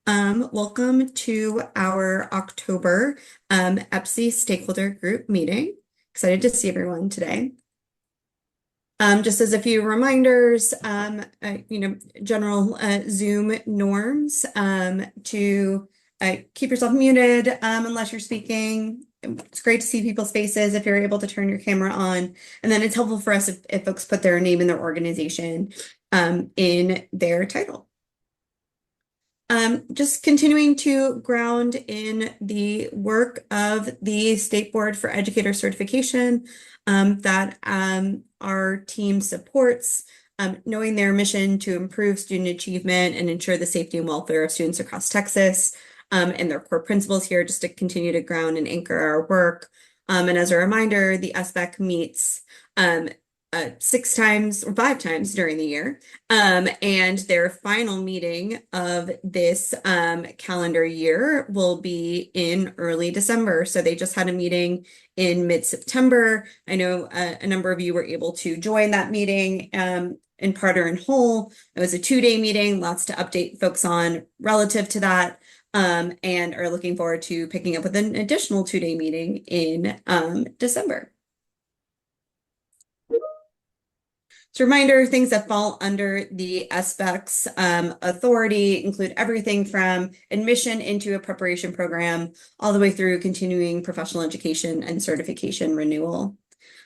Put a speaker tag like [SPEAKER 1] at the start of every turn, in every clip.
[SPEAKER 1] Welcome to our October EPCE Stakeholder Group meeting. Excited to see everyone today. Just as a few reminders, general Zoom norms to keep yourself muted unless you're speaking. It's great to see people's faces if you're able to turn your camera on. And then it's helpful for us if folks put their name and their organization in their title. Just continuing to ground in the work of the State Board for Educator Certification that our team supports, knowing their mission to improve student achievement and ensure the safety and welfare of students across Texas, and their core principles here just to continue to ground and anchor our work. And as a reminder, the SBEC meets 6 times or 5 times during the year. And their final meeting of this calendar year will be in early December. So they just had a meeting in mid-September. I know a number of you were able to join that meeting in part or in whole. It was a 2-day meeting, lots to update folks on relative to that. And are looking forward to picking up with an additional 2-day meeting in December. So reminder, things that fall under the SBEC's authority include everything from admission into a preparation program all the way through continuing professional education and certification renewal.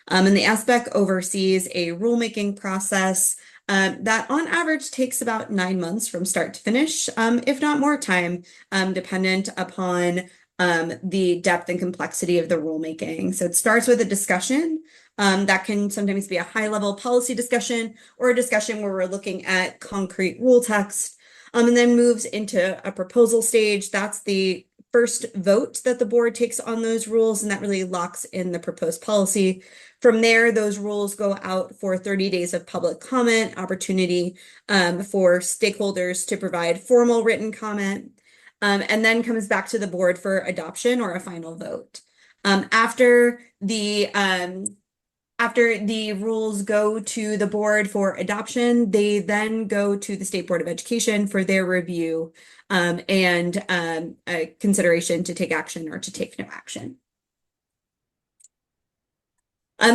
[SPEAKER 1] And the SBEC oversees a rulemaking process that on average takes about 9 months from start to finish, if not more time, dependent upon the depth and complexity of the rulemaking. So it starts with a discussion that can sometimes be a high-level policy discussion or a discussion where we're looking at concrete rule text, and then moves into a proposal stage. That's the first vote that the board takes on those rules, and that really locks in the proposed policy. From there, those rules go out for 30 days of public comment, opportunity for stakeholders to provide formal written comment, and then comes back to the board for adoption or a final vote. After the rules go to the board for adoption, they then go to the State Board of Education for their review and consideration to take action or to take no action.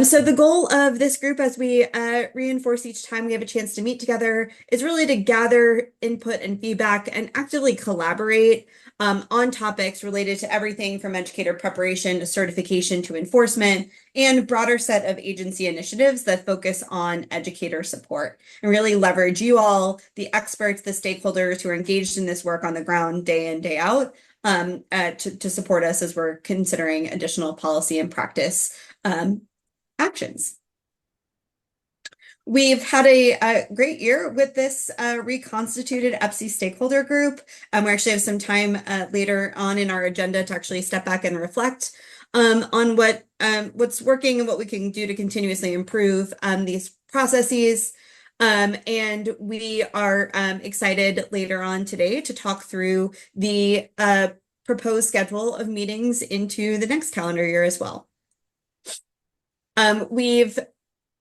[SPEAKER 1] So the goal of this group, as we reinforce each time we have a chance to meet together, is really to gather input and feedback and actively collaborate on topics related to everything from educator preparation to certification to enforcement, and broader set of agency initiatives that focus on educator support and really leverage you all, the experts, the stakeholders who are engaged in this work on the ground day in, day out, to support us as we're considering additional policy and practice actions. We've had a great year with this reconstituted EPCE stakeholder group. We actually have some time later on in our agenda to actually step back and reflect on what's working and what we can do to continuously improve these processes. And we are excited later on today to talk through the proposed schedule of meetings into the next calendar year as well. We've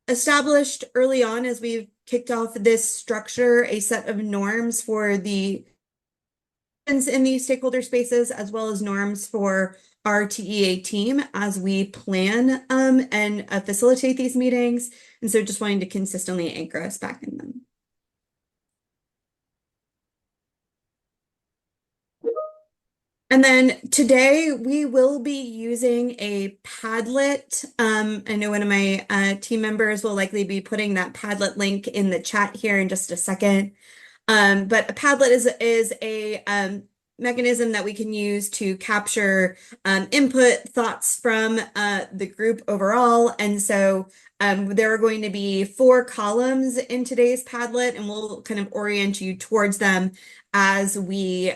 [SPEAKER 1] established early on, as we've kicked off this structure, a set of norms for the in these stakeholder spaces, as well as norms for our TEA team as we plan and facilitate these meetings. And so just wanting to consistently anchor us back in them. And then today we will be using a Padlet. I know one of my team members will likely be putting that Padlet link in the chat here in just a second. But a Padlet is a mechanism that we can use to capture input thoughts from the group overall. And so there are going to be 4 columns in today's Padlet, and we'll kind of orient you towards them as we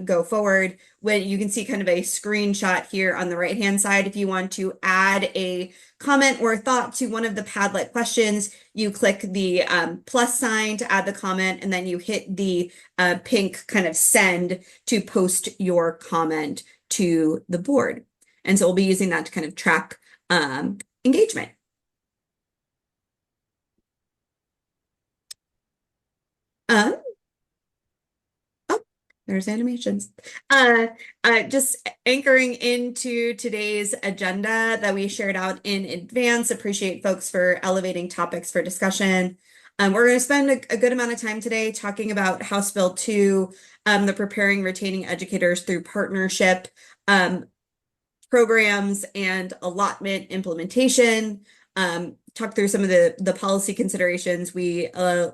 [SPEAKER 1] go forward. When you can see kind of a screenshot here on the right-hand side, if you want to add a comment or thought to one of the Padlet questions, you click the plus sign to add the comment, and then you hit the pink kind of send to post your comment to the board. And so we'll be using that to kind of track engagement. There's animations. Just anchoring into today's agenda that we shared out in advance. Appreciate folks for elevating topics for discussion. We're going to spend a good amount of time today talking about House Bill 2, the Preparing Retaining Educators Through Partnership programs and allotment implementation. Talk through some of the policy considerations we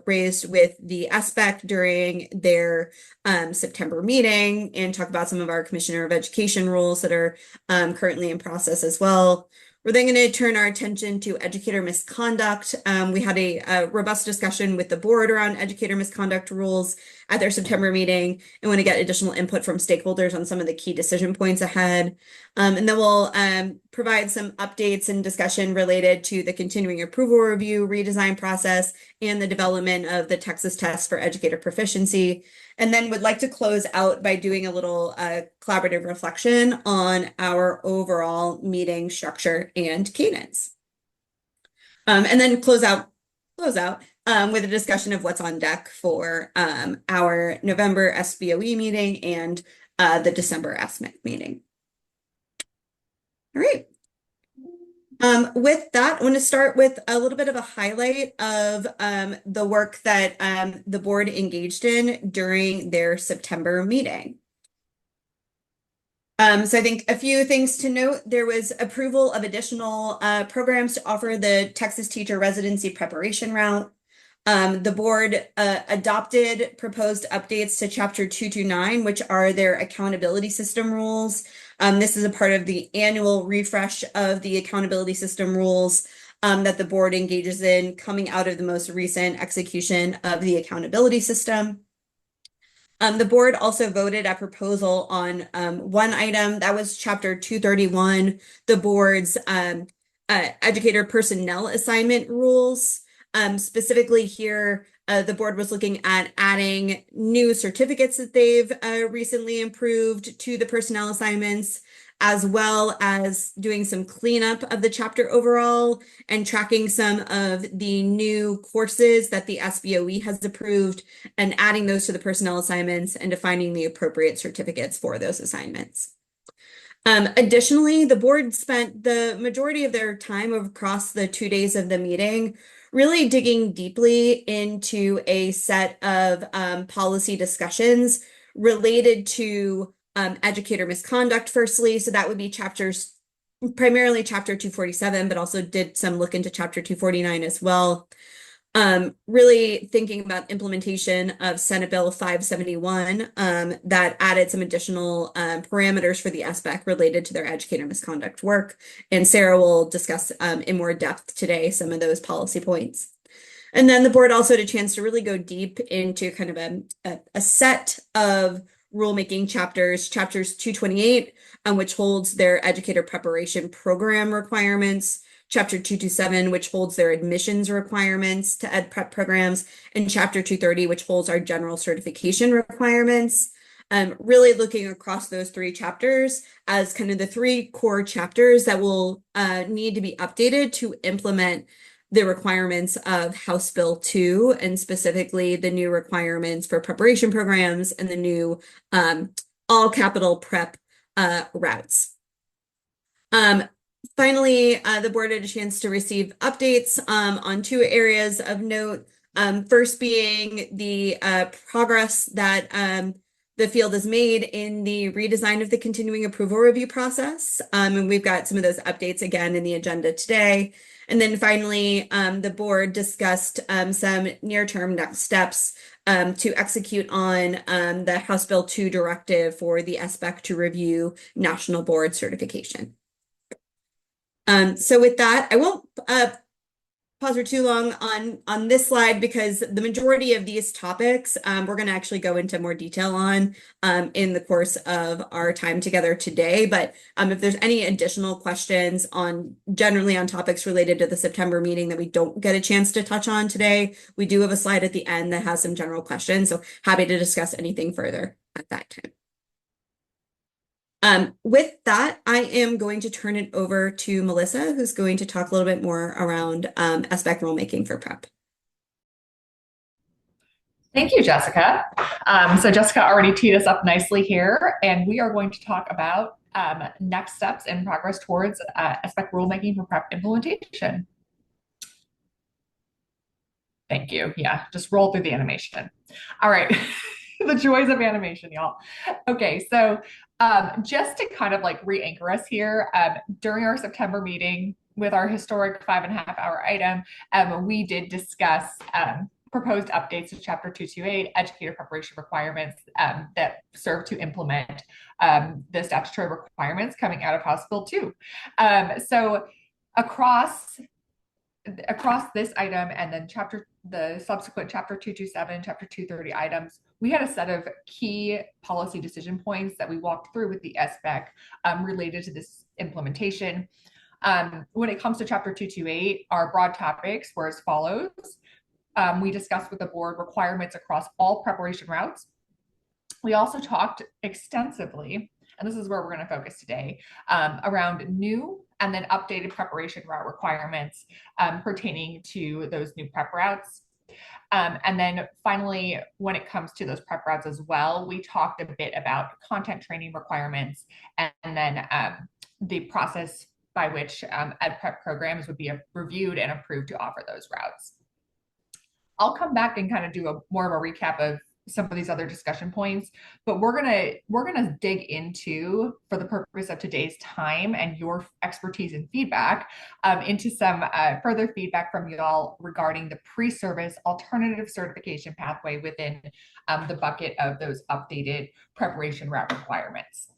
[SPEAKER 1] raised with the SBEC during their September meeting, and talk about some of our Commissioner of Education rules that are currently in process as well. We're then going to turn our attention to educator misconduct. We had a robust discussion with the board around educator misconduct rules at their September meeting, and want to get additional input from stakeholders on some of the key decision points ahead. And then we'll provide some updates and discussion related to the continuing approval review, redesign process, and the development of the Texas test for educator proficiency. And then would like to close out by doing a little collaborative reflection on our overall meeting structure and cadence. And then close out with a discussion of what's on deck for our November SBOE meeting and the December SMIC meeting. All right. With that, I want to start with a little bit of a highlight of the work that the board engaged in during their September meeting. So I think a few things to note. There was approval of additional programs to offer the Texas Teacher Residency Preparation Route. The board adopted proposed updates to Chapter 229, which are their accountability system rules. This is a part of the annual refresh of the accountability system rules that the board engages in coming out of the most recent execution of the accountability system. The board also voted a proposal on one item that was Chapter 231, the board's educator personnel assignment rules. Specifically here, the board was looking at adding new certificates that they've recently improved to the personnel assignments, as well as doing some cleanup of the chapter overall and tracking some of the new courses that the SBOE has approved and adding those to the personnel assignments and defining the appropriate certificates for those assignments. Additionally, the board spent the majority of their time across the 2 days of the meeting really digging deeply into a set of policy discussions related to educator misconduct, firstly. So that would be primarily Chapter 247, but also did some look into Chapter 249 as well. Really thinking about implementation of Senate Bill 571 that added some additional parameters for the SBEC related to their educator misconduct work. And Sarah will discuss in more depth today some of those policy points. And then the board also had a chance to really go deep into kind of a set of rulemaking chapters, Chapters 228, which holds their educator preparation program requirements, Chapter 227, which holds their admissions requirements to ed prep programs, and Chapter 230, which holds our general certification requirements. Really looking across those 3 chapters as kind of the 3 core chapters that will need to be updated to implement the requirements of House Bill 2, and specifically the new requirements for preparation programs and the new all capital prep routes. Finally, the board had a chance to receive updates on 2 areas of note. First being the progress that the field has made in the redesign of the continuing approval review process. And we've got some of those updates again in the agenda today. And then finally, the board discussed some near-term next steps to execute on the House Bill 2 directive for the SBEC to review national board certification. So with that, I won't pause for too long on this slide because the majority of these topics we're going to actually go into more detail on in the course of our time together today. But if there's any additional questions generally on topics related to the September meeting that we don't get a chance to touch on today, we do have a slide at the end that has some general questions. So happy to discuss anything further at that time. With that, I am going to turn it over to Melissa, who's going to talk a little bit more around SBEC rulemaking for prep.
[SPEAKER 2] Thank you, Jessica. So Jessica already teed us up nicely here, and we are going to talk about next steps and progress towards SBEC rulemaking for prep implementation. Thank you. Yeah, just roll through the animation. All right. The joys of animation, y'all. Okay, so just to kind of like re-anchor us here, during our September meeting with our historic 5.5 hour item, we did discuss proposed updates to Chapter 228, educator preparation requirements that serve to implement the statutory requirements coming out of House Bill 2. So across this item and then the subsequent chapter 227, chapter 230 items, we had a set of key policy decision points that we walked through with the SBEC related to this implementation. When it comes to chapter 228, our broad topics were as follows. We discussed with the board requirements across all preparation routes. We also talked extensively, and this is where we're going to focus today, around new and then updated preparation route requirements pertaining to those new prep routes. And then finally, when it comes to those prep routes as well, we talked a bit about content training requirements and then the process by which ed prep programs would be reviewed and approved to offer those routes. I'll come back and kind of do more of a recap of some of these other discussion points, but we're gonna dig into, for the purpose of today's time and your expertise and feedback, into some further feedback from you all regarding the pre-service alternative certification pathway within the bucket of those updated preparation route requirements.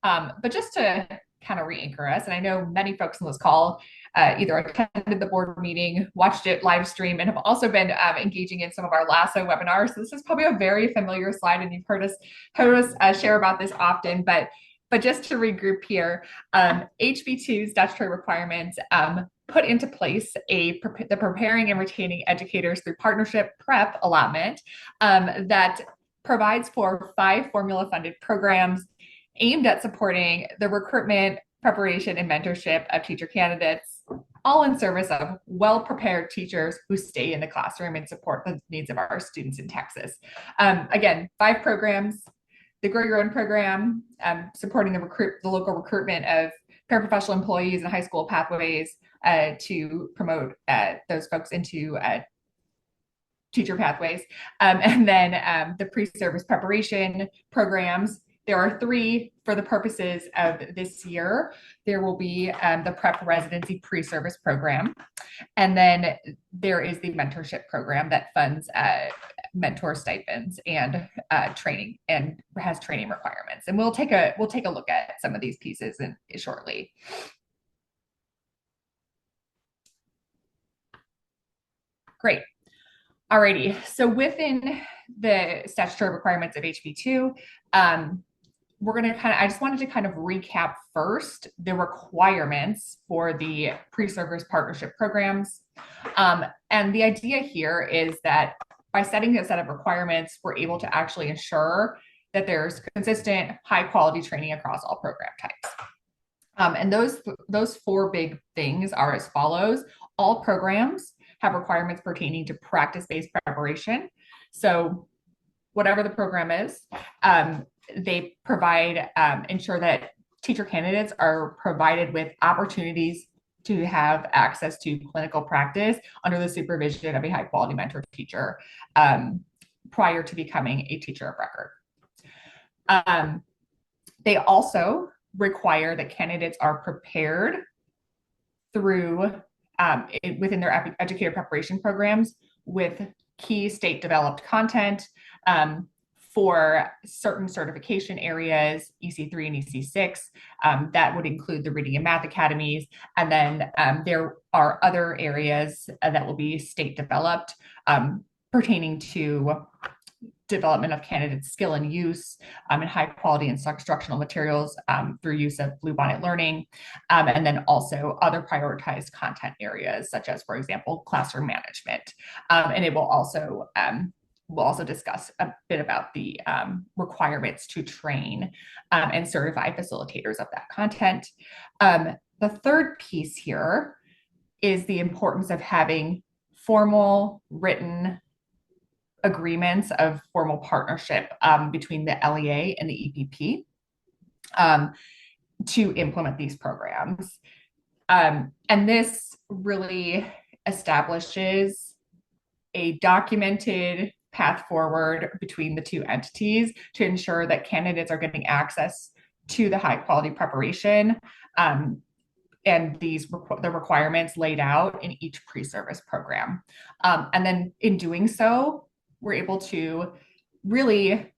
[SPEAKER 2] But just to kind of re-anchor us, and I know many folks on this call either attended the board meeting, watched it live stream, and have also been engaging in some of our LASSO webinars. So this is probably a very familiar slide, and you've heard us share about this often. But just to regroup here, HB2 statutory requirements put into place the preparing and retaining educators through partnership prep allotment that provides for 5 formula-funded programs aimed at supporting the recruitment, preparation, and mentorship of teacher candidates, all in service of well-prepared teachers who stay in the classroom and support the needs of our students in Texas. Again, 5 programs: the Grow Your Own program, supporting the local recruitment of paraprofessional employees and high school pathways to promote those folks into teacher pathways, and then the pre-service preparation programs. There are 3 for the purposes of this year. There will be the prep residency pre-service program. And then there is the mentorship program that funds mentor stipends and training and has training requirements. And we'll take a look at some of these pieces shortly. Great. Alrighty. So within the statutory requirements of HB2, I just wanted to kind of recap first the requirements for the pre-service partnership programs. And the idea here is that by setting a set of requirements, we're able to actually ensure that there's consistent, high quality training across all program types. And those 4 big things are as follows. All programs have requirements pertaining to practice-based preparation. So whatever the program is, they ensure that teacher candidates are provided with opportunities to have access to clinical practice under the supervision of a high quality mentor teacher prior to becoming a teacher of record. They also require that candidates are prepared through within their educator preparation programs with key state developed content for certain certification areas, EC3 and EC6, that would include the Reading and Math Academies. And then there are other areas that will be state developed pertaining to development of candidates' skill and use and high quality instructional materials through use of Bluebonnet Learning, and then also other prioritized content areas, such as, for example, classroom management. And it will also we'll also discuss a bit about the requirements to train and certify facilitators of that content. The third piece here is the importance of having formal written agreements of formal partnership between the LEA and the EPP to implement these programs. And this really establishes a documented path forward between the two entities to ensure that candidates are getting access to the high quality preparation and the requirements laid out in each pre-service program. And then in doing so, we're able to really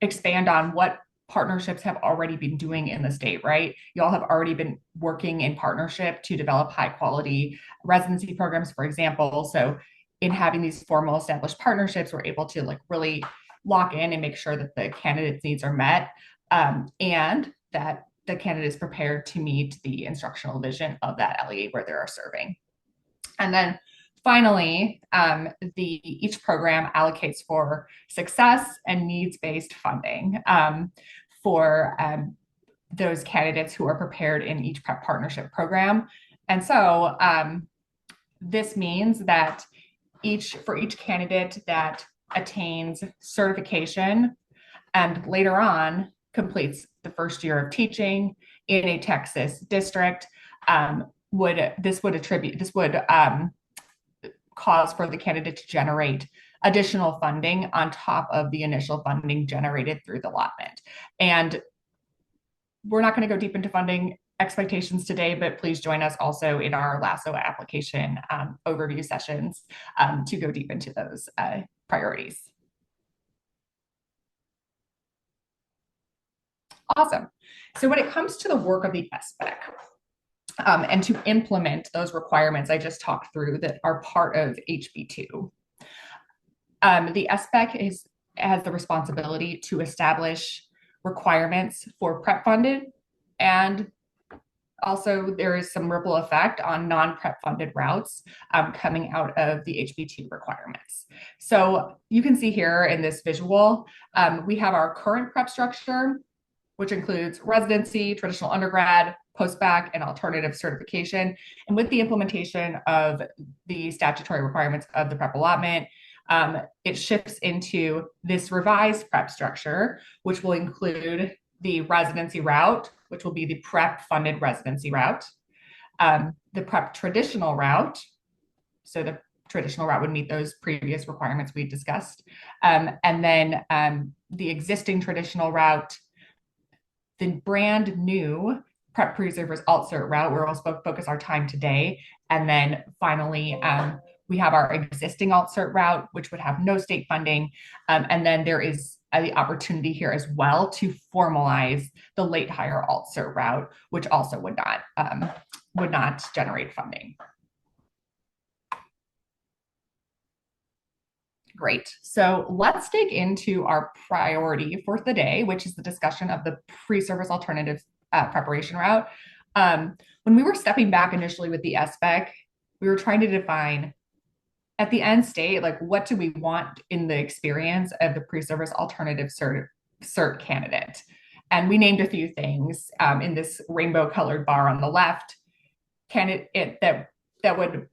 [SPEAKER 2] expand on what partnerships have already been doing in the state, right? You all have already been working in partnership to develop high quality residency programs, for example. So in having these formal established partnerships, we're able to like really lock in and make sure that the candidate's needs are met and that the candidate is prepared to meet the instructional vision of that LEA where they are serving. And then finally, each program allocates for success and needs-based funding for those candidates who are prepared in each prep partnership program. And so this means that for each candidate that attains certification and later on completes the first year of teaching in a Texas district, would cause for the candidate to generate additional funding on top of the initial funding generated through the allotment. And we're not going to go deep into funding expectations today, but please join us also in our LASSO application overview sessions to go deep into those priorities. Awesome. So when it comes to the work of the SBEC and to implement those requirements I just talked through that are part of HB2, the SBEC has the responsibility to establish requirements for prep funded, and also there is some ripple effect on non-prep funded routes coming out of the HB2 requirements. So you can see here in this visual, we have our current prep structure, which includes residency, traditional undergrad, post-bac, and alternative certification. And with the implementation of the statutory requirements of the prep allotment, it shifts into this revised prep structure, which will include the residency route, which will be the prep funded residency route, the prep traditional route. So the traditional route would meet those previous requirements we discussed. And then the existing traditional route, the brand new prep pre-service alt-cert route, where we'll focus our time today. And then finally, we have our existing alt-cert route, which would have no state funding. And then there is the opportunity here as well to formalize the late hire alt-cert route, which also would not generate funding. Great. So let's dig into our priority for the day, which is the discussion of the pre-service alternative preparation route. When we were stepping back initially with the SBEC, we were trying to define at the end state, like what do we want in the experience of the pre-service alternative cert candidate? And we named a few things in this rainbow colored bar on the left, that would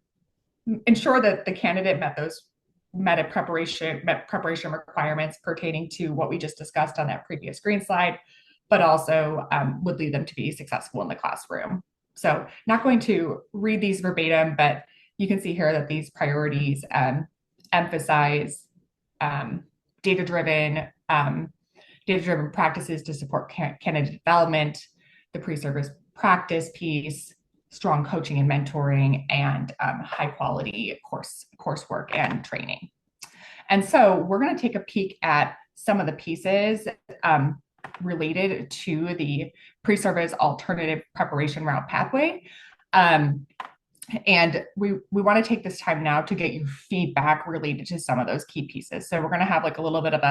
[SPEAKER 2] ensure that the candidate met preparation requirements pertaining to what we just discussed on that previous green slide, but also would lead them to be successful in the classroom. So not going to read these verbatim, but you can see here that these priorities emphasize data-driven practices to support candidate development, the pre-service practice piece, strong coaching and mentoring, and high quality coursework and training. And so we're going to take a peek at some of the pieces related to the pre-service alternative preparation route pathway. And we want to take this time now to get your feedback related to some of those key pieces. So we're going to have like a little bit of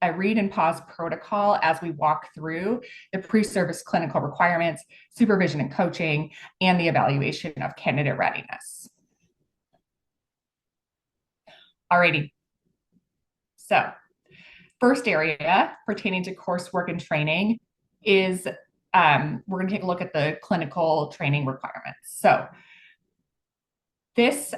[SPEAKER 2] a read and pause protocol as we walk through the pre-service clinical requirements, supervision and coaching, and the evaluation of candidate readiness. Alrighty. So first area pertaining to coursework and training is we're going to take a look at the clinical training requirements. So This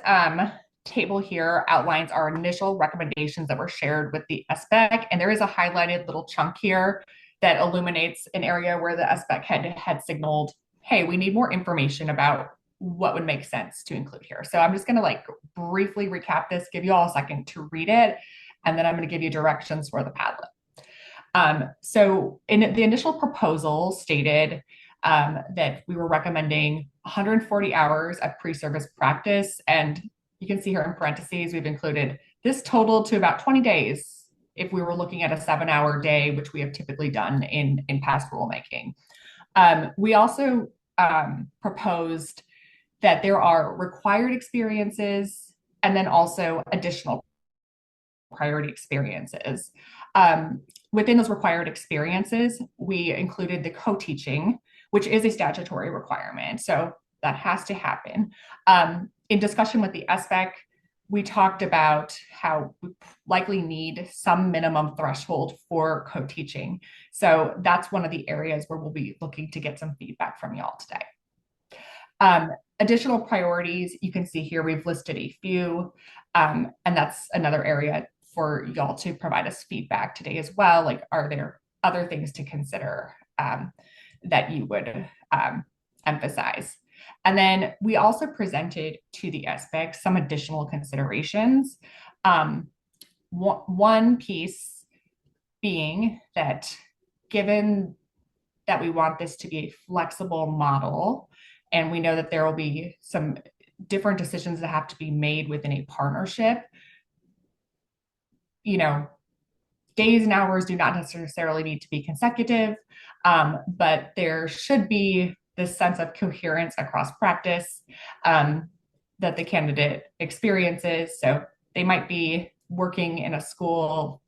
[SPEAKER 2] table here outlines our initial recommendations that were shared with the SBEC, and there is a highlighted little chunk here that illuminates an area where the SBEC had signaled, hey, we need more information about what would make sense to include here. So I'm just going to like briefly recap this, give you all a second to read it, and then I'm going to give you directions for the Padlet. So in the initial proposal stated that we were recommending 140 hours of pre-service practice. And you can see here in parentheses, we've included this total to about 20 days if we were looking at a 7-hour day, which we have typically done in past rulemaking. We also proposed that there are required experiences and then also additional priority experiences. Within those required experiences, we included the co-teaching, which is a statutory requirement. So that has to happen. In discussion with the SBEC, we talked about how we likely need some minimum threshold for co-teaching. So that's one of the areas where we'll be looking to get some feedback from y'all today. Additional priorities, you can see here we've listed a few, and that's another area for y'all to provide us feedback today as well. Like, are there other things to consider that you would emphasize? And then we also presented to the SBEC some additional considerations. One piece being that given that we want this to be a flexible model, and we know that there will be some different decisions that have to be made within a partnership, you know, days and hours do not necessarily need to be consecutive, but there should be this sense of coherence across practice that the candidate experiences. So they might be working in a school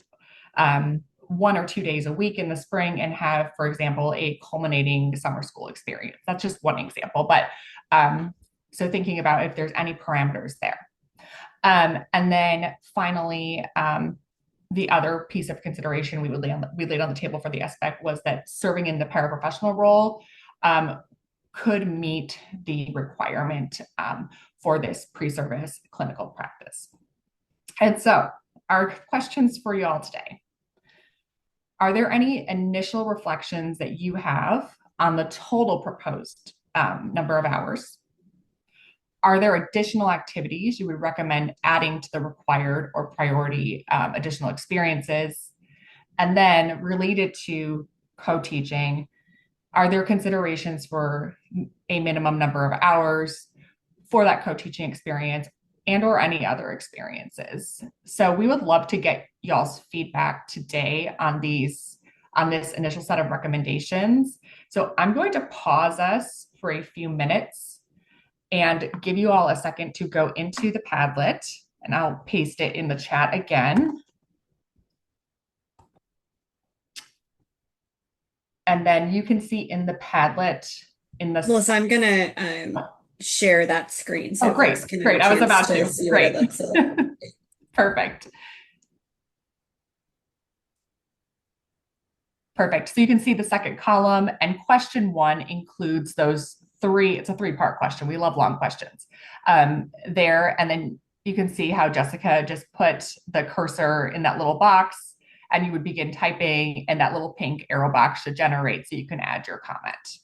[SPEAKER 2] 1 or 2 days a week in the spring and have, for example, a culminating summer school experience. That's just one example, but so thinking about if there's any parameters there. And then finally, the other piece of consideration we laid on the table for the SBEC was that serving in the paraprofessional role could meet the requirement for this pre-service clinical practice. And so our questions for you all today. Are there any initial reflections that you have on the total proposed number of hours? Are there additional activities you would recommend adding to the required or priority additional experiences? And then related to co-teaching, are there considerations for a minimum number of hours for that co-teaching experience and or any other experiences? So we would love to get y'all's feedback today on this initial set of recommendations. So I'm going to pause us for a few minutes and give you all a second to go into the Padlet, and I'll paste it in the chat again. And then you can see in the Padlet in the
[SPEAKER 1] Melissa, I'm gonna share that screen so
[SPEAKER 2] great,
[SPEAKER 1] folks can
[SPEAKER 2] great. I was about to
[SPEAKER 1] see
[SPEAKER 2] great.
[SPEAKER 1] what it looks like.
[SPEAKER 2] Perfect. Perfect. So you can see the second column, and question 1 includes those 3. It's a 3-part question. We love long questions there. And then you can see how Jessica just put the cursor in that little box, and you would begin typing, and that little pink arrow box should generate so you can add your comment.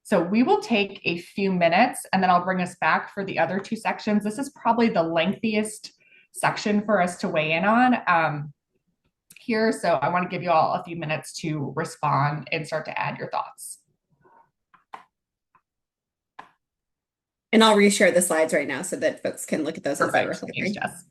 [SPEAKER 2] So we will take a few minutes, and then I'll bring us back for the other 2 sections. This is probably the lengthiest section for us to weigh in on here. So I want to give you all a few minutes to respond and start to add your thoughts.
[SPEAKER 1] And I'll reshare the slides right now so that folks can look at those.
[SPEAKER 2] Perfect.
[SPEAKER 1] As they were
[SPEAKER 2] Thanks, Jess.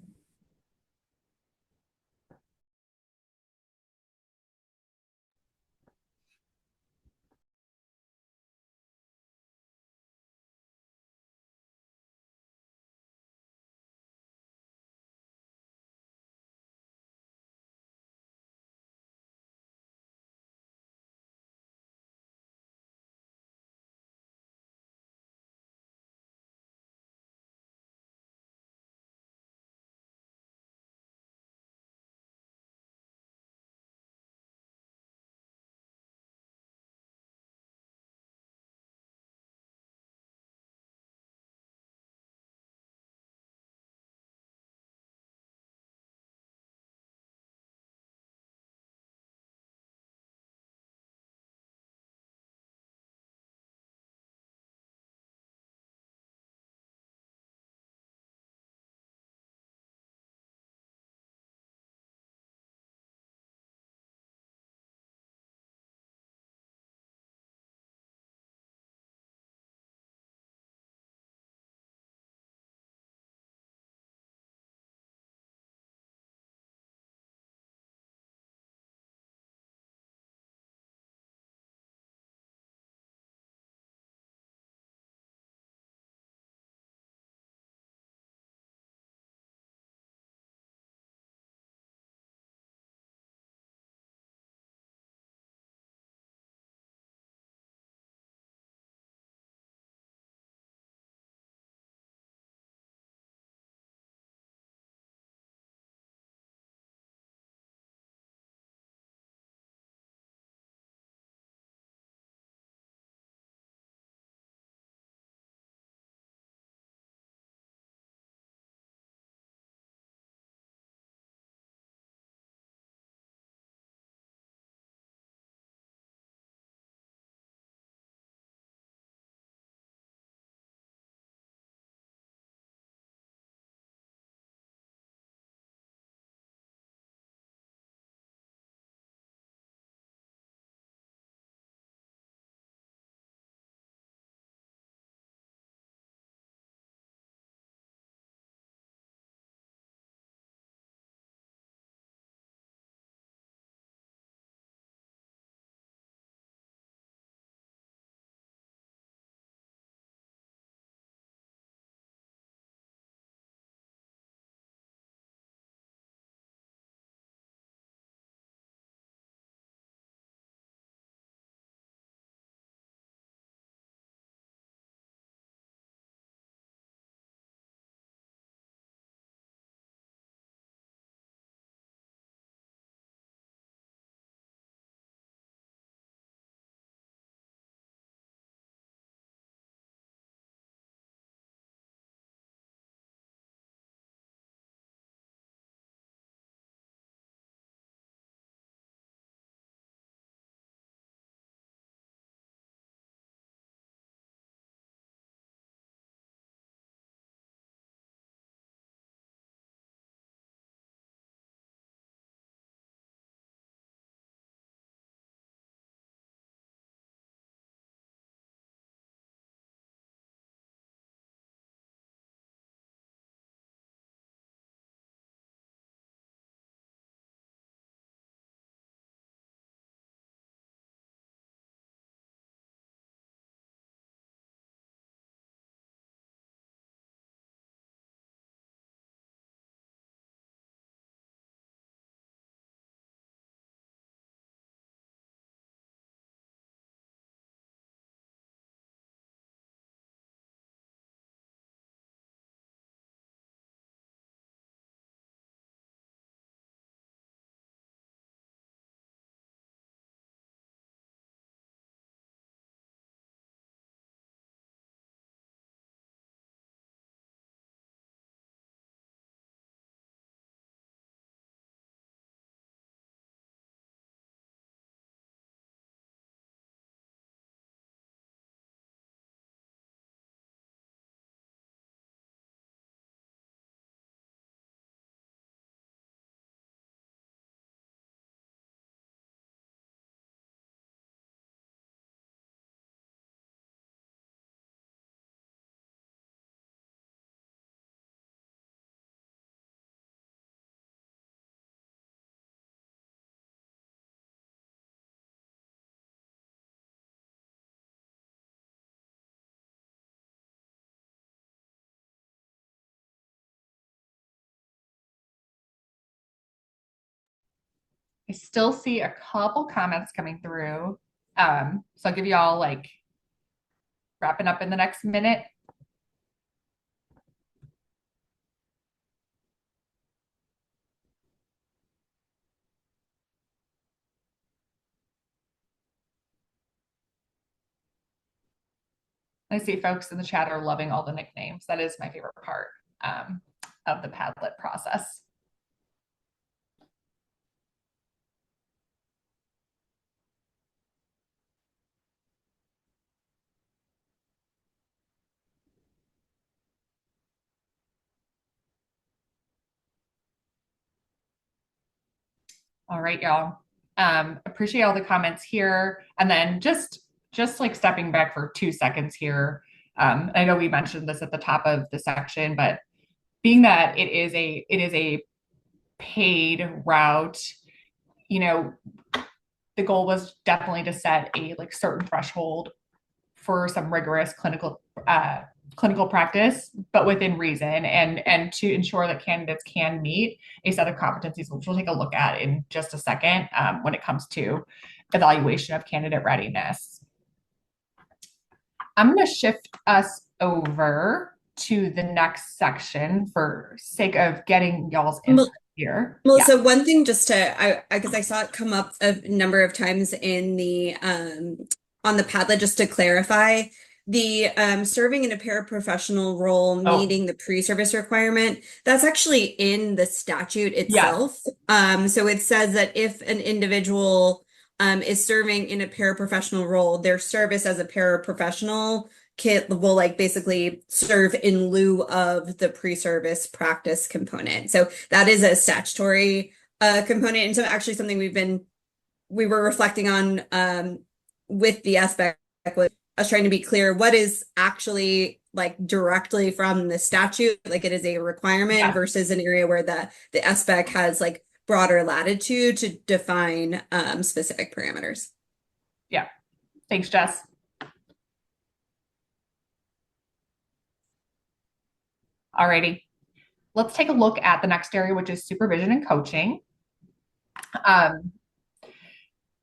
[SPEAKER 2] I still see a couple comments coming through. So I'll give you all like wrapping up in the next minute. I see folks in the chat are loving all the nicknames. That is my favorite part of the Padlet process. All right, y'all. Appreciate all the comments here. And then just like stepping back for 2 seconds here. I know we mentioned this at the top of the section, but being that it is a paid route, you know, the goal was definitely to set a like certain threshold for some rigorous clinical practice, but within reason, and to ensure that candidates can meet a set of competencies, which we'll take a look at in just a second when it comes to evaluation of candidate readiness. I'm going to shift us over to the next section for sake of getting y'all's input here.
[SPEAKER 1] Melissa, one thing just to, because I saw it come up a number of times in the on the Padlet, just to clarify, the serving in a paraprofessional role meeting the pre-service requirement, that's actually in the statute itself. So it says that if an individual is serving in a paraprofessional role, their service as a paraprofessional will like basically serve in lieu of the pre-service practice component. So that is a statutory component. And so actually something we were reflecting on with the SBEC was us trying to be clear what is actually like directly from the statute, like it is a requirement versus an area where the SBEC has like broader latitude to define specific parameters.
[SPEAKER 2] Yeah. Thanks, Jess. Alrighty. Let's take a look at the next area, which is supervision and coaching.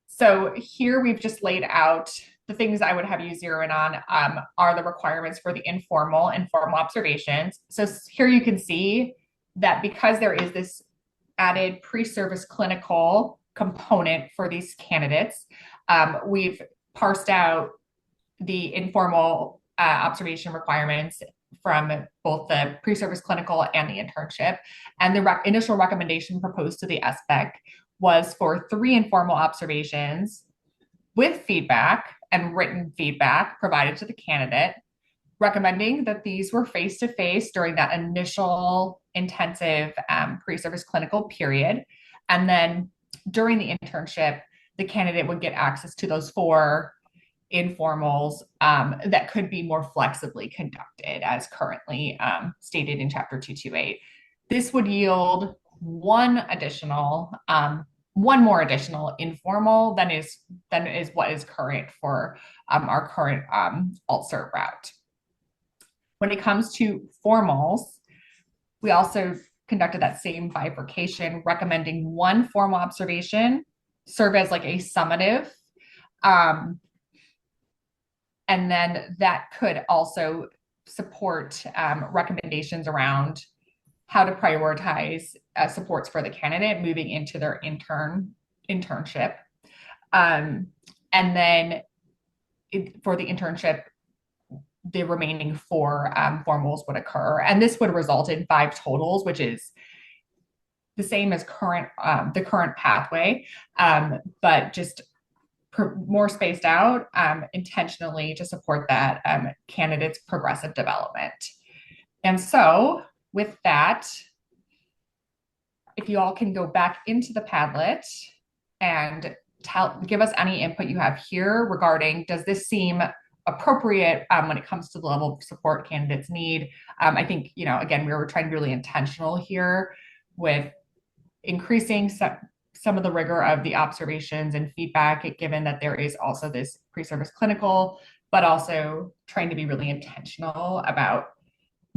[SPEAKER 2] So here we've just laid out the things I would have you zero in on are the requirements for the informal and formal observations. So here you can see that because there is this added pre-service clinical component for these candidates, we've parsed out the informal observation requirements from both the pre-service clinical and the internship. And the initial recommendation proposed to the SBEC was for 3 informal observations with feedback and written feedback provided to the candidate, recommending that these were face-to-face during that initial intensive pre-service clinical period. And then during the internship, the candidate would get access to those 4 informals that could be more flexibly conducted as currently stated in Chapter 228. This would yield one more additional informal than is what is current for our current alt-cert route. When it comes to formals, we also conducted that same bifurcation, recommending 1 formal observation serve as like a summative. And then that could also support recommendations around how to prioritize supports for the candidate moving into their internship. And then for the internship, the remaining 4 formals would occur. And this would result in 5 totals, which is the same as the current pathway, but just more spaced out intentionally to support that candidate's progressive development. And so with that, if you all can go back into the Padlet and give us any input you have here regarding, does this seem appropriate when it comes to the level of support candidates need? I think, again, we were trying to be really intentional here with increasing some of the rigor of the observations and feedback, given that there is also this pre-service clinical, but also trying to be really intentional about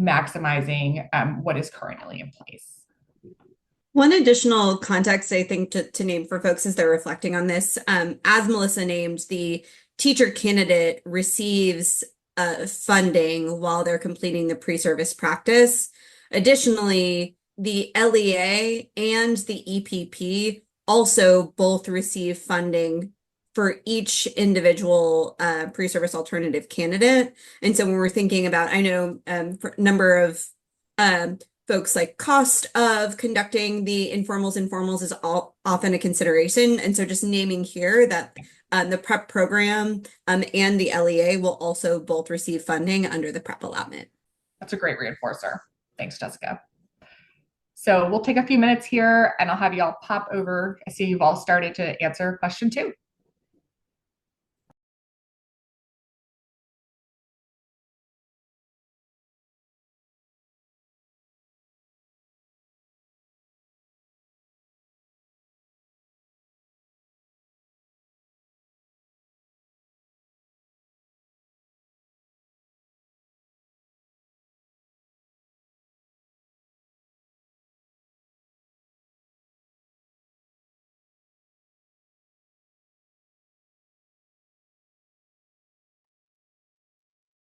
[SPEAKER 2] maximizing what is currently in place.
[SPEAKER 1] One additional context I think to name for folks as they're reflecting on this, as Melissa named, the teacher candidate receives funding while they're completing the pre-service practice. Additionally, the LEA and the EPP also both receive funding for each individual pre-service alternative candidate. And so when we're thinking about, I know for number of folks like cost of conducting the informals is often a consideration. And so just naming here that the prep program and the LEA will also both receive funding under the prep allotment.
[SPEAKER 2] That's a great reinforcer. Thanks, Jessica. So we'll take a few minutes here and I'll have you all pop over. I see you've all started to answer question 2.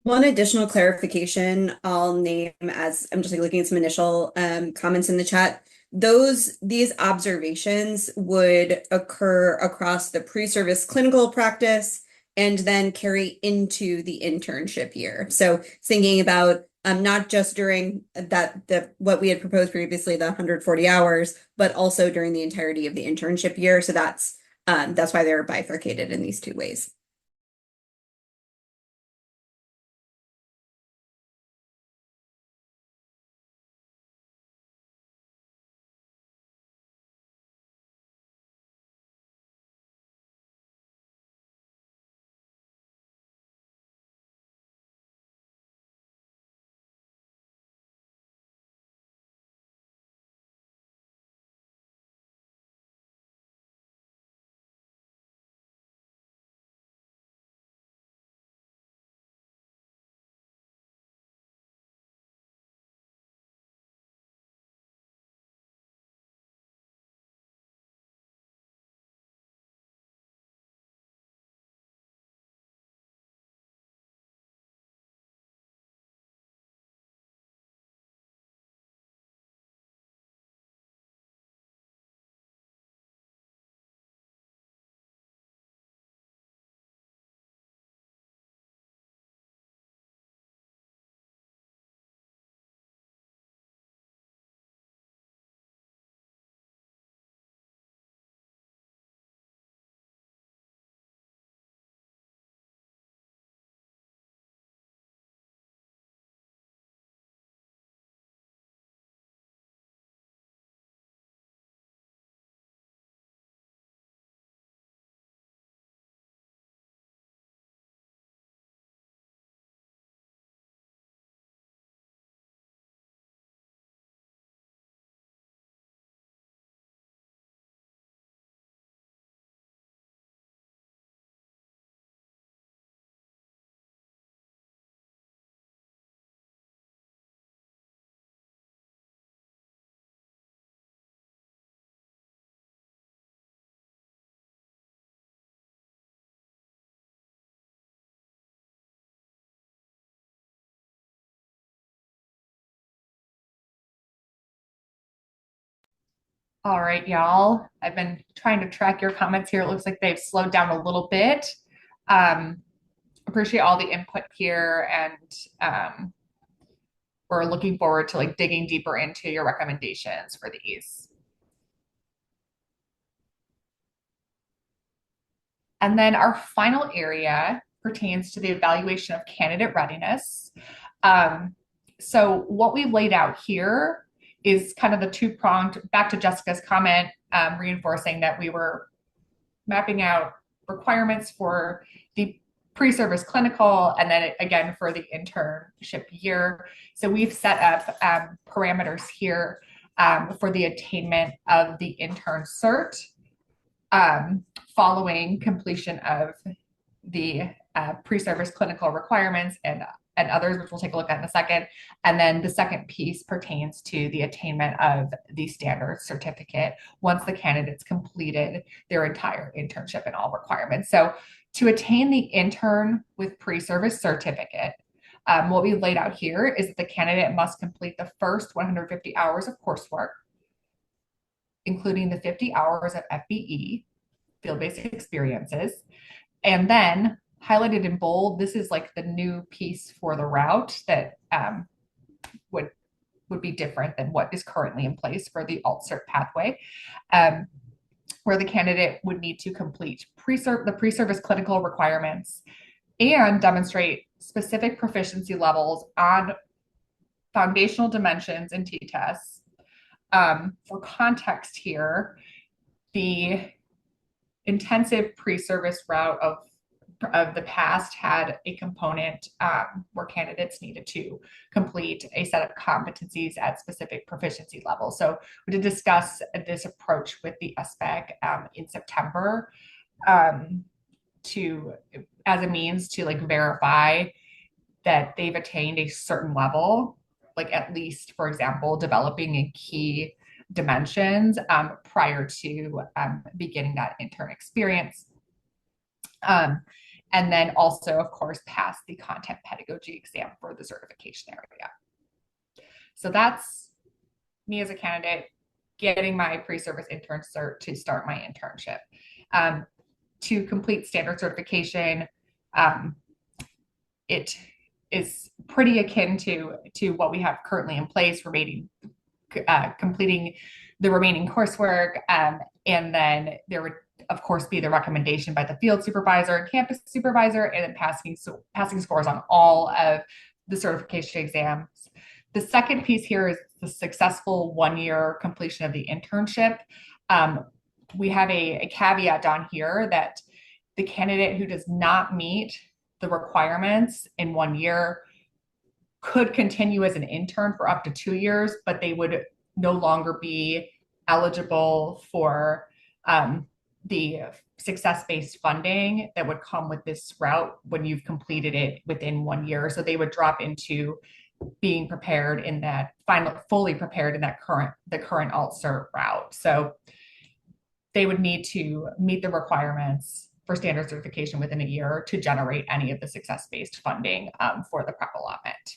[SPEAKER 1] One additional clarification I'll name as I'm just looking at some initial comments in the chat. These observations would occur across the pre-service clinical practice and then carry into the internship year. So thinking about not just during what we had proposed previously, the 140 hours, but also during the entirety of the internship year. So that's why they're bifurcated in these two ways. All right, y'all. I've been trying to track your comments here. It looks like they've slowed down a little bit. Appreciate all the input here, and we're looking forward to like digging deeper into your recommendations for these. And then our final area pertains to the evaluation of candidate readiness. So what we've laid out here is kind of the two-pronged, back to Jessica's comment, reinforcing that we were mapping out requirements for the pre-service clinical and then again for the internship year. So we've set up parameters here for the attainment of the intern cert following completion of the pre-service clinical requirements and
[SPEAKER 2] and others, which we'll take a look at in a second. And then the second piece pertains to the attainment of the standard certificate once the candidates completed their entire internship and all requirements. So to attain the intern with pre-service certificate, what we laid out here is that the candidate must complete the first 150 hours of coursework, including the 50 hours of FBE, field-based experiences. And then highlighted in bold, this is like the new piece for the route that would be different than what is currently in place for the alt-cert pathway, where the candidate would need to complete the pre-service clinical requirements and demonstrate specific proficiency levels on foundational dimensions in T-tests. For context here, the intensive pre-service route of the past had a component where candidates needed to complete a set of competencies at specific proficiency levels. So we did discuss this approach with the SBEC in September as a means to like verify that they've attained a certain level, like at least, for example, developing in key dimensions prior to beginning that intern experience. And then also, of course, pass the content pedagogy exam for the certification area. So that's me as a candidate getting my pre-service intern cert to start my internship. To complete standard certification, it is pretty akin to what we have currently in place, completing the remaining coursework, and then there would of course be the recommendation by the field supervisor and campus supervisor, and then passing scores on all of the certification exams. The second piece here is the successful 1-year completion of the internship. We have a caveat down here that the candidate who does not meet the requirements in 1 year could continue as an intern for up to 2 years, but they would no longer be eligible for the success-based funding that would come with this route when you've completed it within 1 year. So they would drop into being prepared in that fully prepared in that the current alt-cert route. So they would need to meet the requirements for standard certification within a year to generate any of the success-based funding for the prep allotment.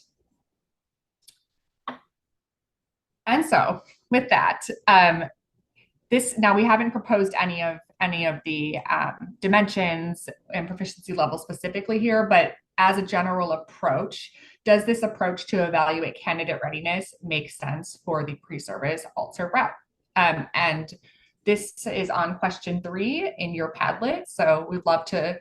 [SPEAKER 2] And so with that, now we haven't proposed any of the dimensions and proficiency levels specifically here, but as a general approach, does this approach to evaluate candidate readiness make sense for the pre-service alt-cert route? And this is on question 3 in your Padlet. So we'd love to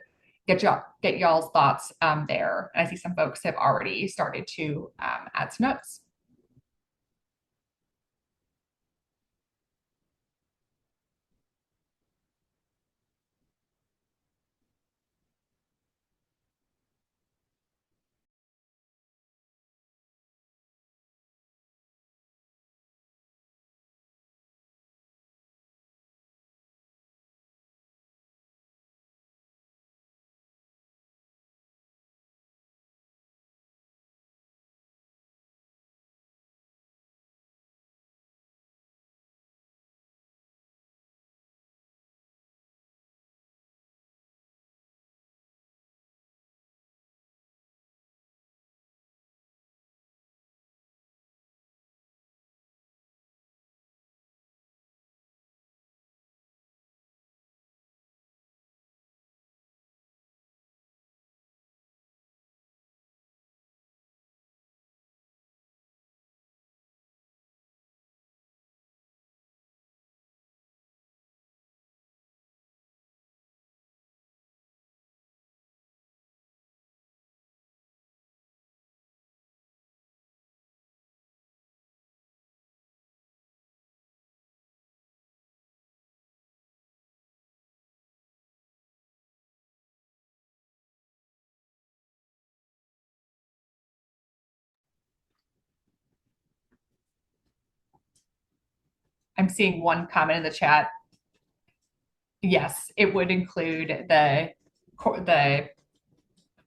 [SPEAKER 2] get y'all's thoughts there. And I see some folks have already started to add some notes. I'm seeing one comment in the chat. Yes, it would include the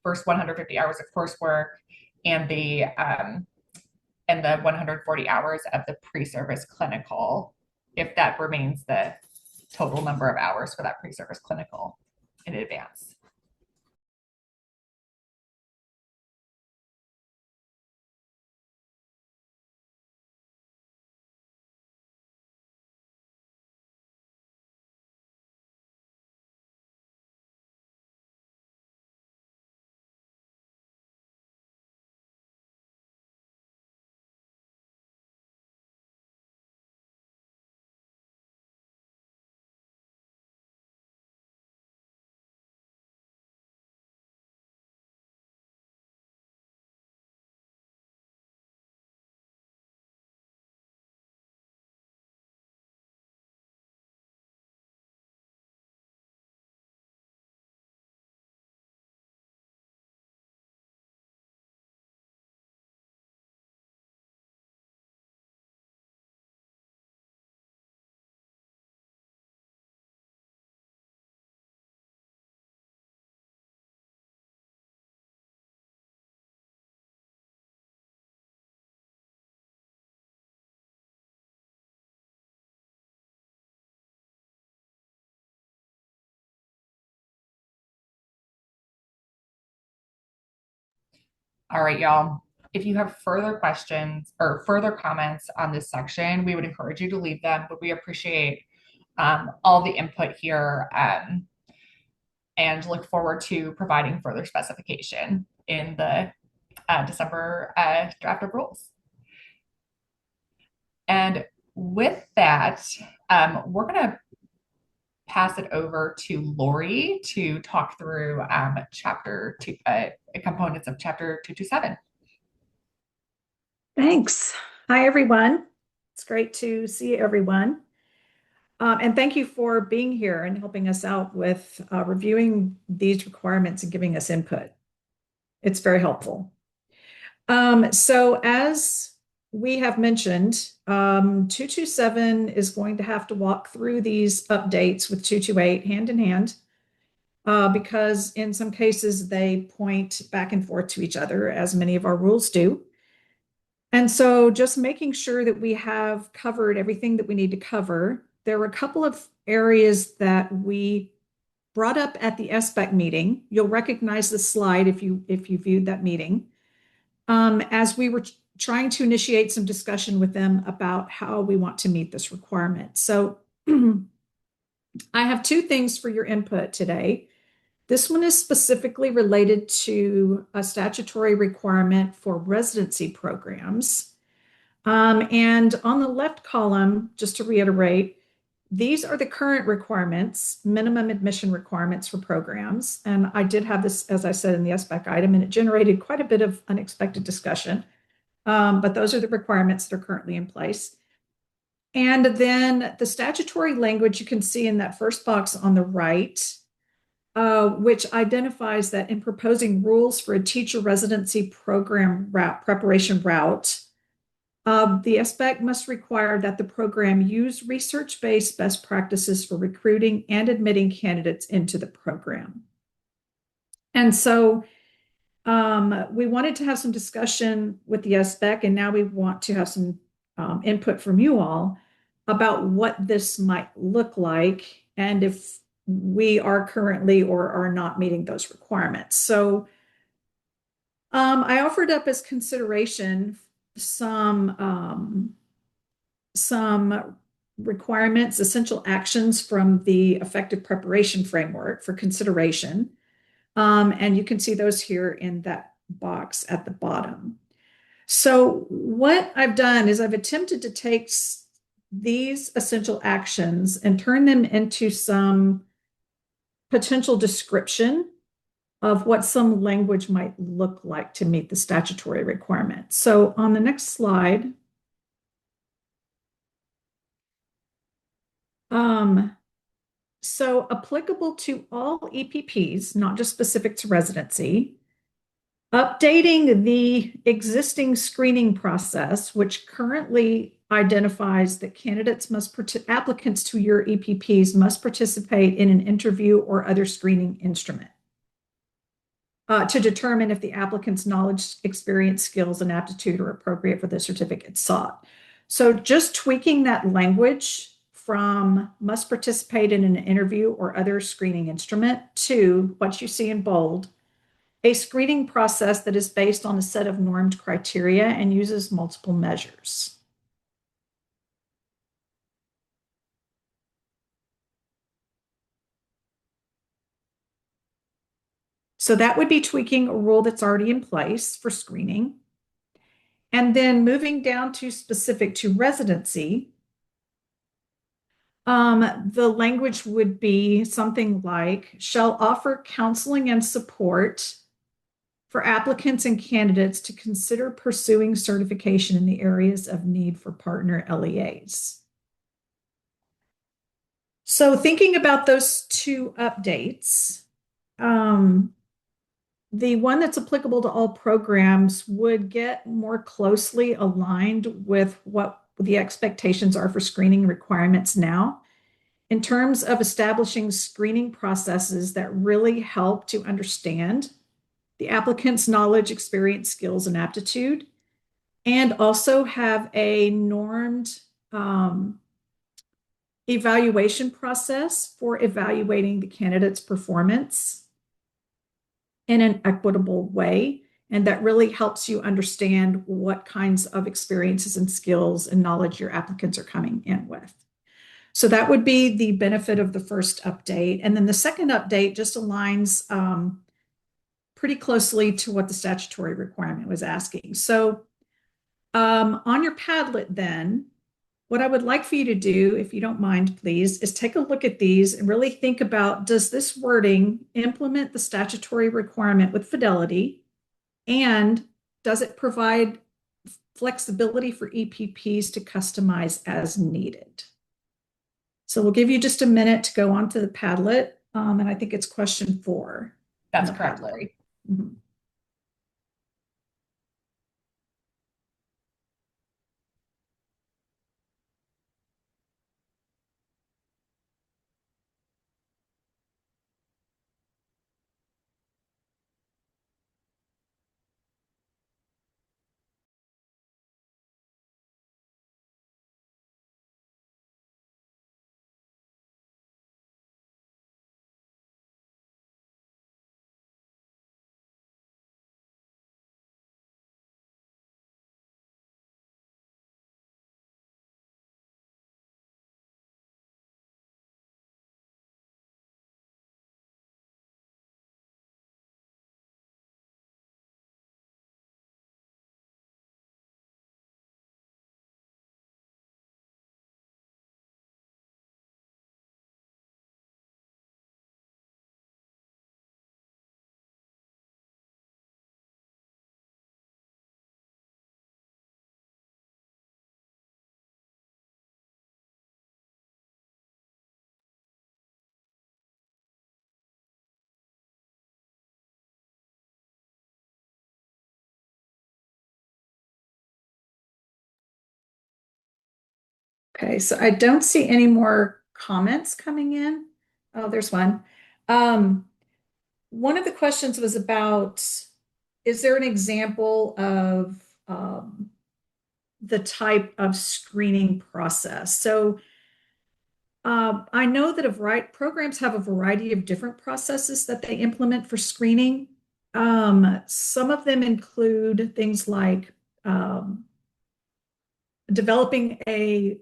[SPEAKER 2] first 150 hours of coursework and the 140 hours of the pre-service clinical, if that remains the total number of hours for that pre-service clinical in advance. All right, y'all. If you have further questions or further comments on this section, we would encourage you to leave them, but we appreciate all the input here and look forward to providing further specification in the December draft of rules. And with that, we're going to pass it over to Lori to talk through chapter two, components of chapter 227.
[SPEAKER 3] Thanks. Hi, everyone. It's great to see everyone. And thank you for being here and helping us out with reviewing these requirements and giving us input. It's very helpful. So as we have mentioned, 227 is going to have to walk through these updates with 228 hand in hand, because in some cases they point back and forth to each other, as many of our rules do. And so just making sure that we have covered everything that we need to cover. There were a couple of areas that we brought up at the SBEC meeting. You'll recognize the slide if you viewed that meeting. As we were trying to initiate some discussion with them about how we want to meet this requirement. So I have two things for your input today. This one is specifically related to a statutory requirement for residency programs. And on the left column, just to reiterate, these are the current requirements, minimum admission requirements for programs. And I did have this, as I said, in the SBEC item, and it generated quite a bit of unexpected discussion. But those are the requirements that are currently in place. And then the statutory language you can see in that first box on the right, which identifies that in proposing rules for a teacher residency program preparation route, the SBEC must require that the program use research-based best practices for recruiting and admitting candidates into the program. And so we wanted to have some discussion with the SBEC, and now we want to have some input from you all about what this might look like and if we are currently or are not meeting those requirements. So I offered up as consideration some requirements, essential actions from the effective preparation framework for consideration. And you can see those here in that box at the bottom. So what I've done is I've attempted to take these essential actions and turn them into some potential description of what some language might look like to meet the statutory requirement. So on the next slide, so applicable to all EPPs, not just specific to residency, updating the existing screening process, which currently identifies that applicants to your EPPs must participate in an interview or other screening instrument. to determine if the applicant's knowledge, experience, skills, and aptitude are appropriate for the certificate sought. So just tweaking that language from must participate in an interview or other screening instrument to what you see in bold, a screening process that is based on a set of normed criteria and uses multiple measures. So that would be tweaking a rule that's already in place for screening. And then moving down to specific to residency, the language would be something like, shall offer counseling and support for applicants and candidates to consider pursuing certification in the areas of need for partner LEAs. So thinking about those two updates, the one that's applicable to all programs would get more closely aligned with what the expectations are for screening requirements now, in terms of establishing screening processes that really help to understand the applicant's knowledge, experience, skills, and aptitude, and also have a normed evaluation process for evaluating the candidate's performance in an equitable way. And that really helps you understand what kinds of experiences and skills and knowledge your applicants are coming in with. So that would be the benefit of the first update. And then the second update just aligns pretty closely to what the statutory requirement was asking. So on your Padlet then, what I would like for you to do, if you don't mind, please, is take a look at these and really think about, does this wording implement the statutory requirement with fidelity? And does it provide flexibility for EPPs to customize as needed? So we'll give you just a minute to go onto the Padlet. And I think it's question 4.
[SPEAKER 2] That's correct, Lori.
[SPEAKER 3] Mm-hmm. Okay, so I don't see any more comments coming in. Oh, there's one. One of the questions was about, is there an example of the type of screening process? So I know that programs have a variety of different processes that they implement for screening. Some of them include things like developing a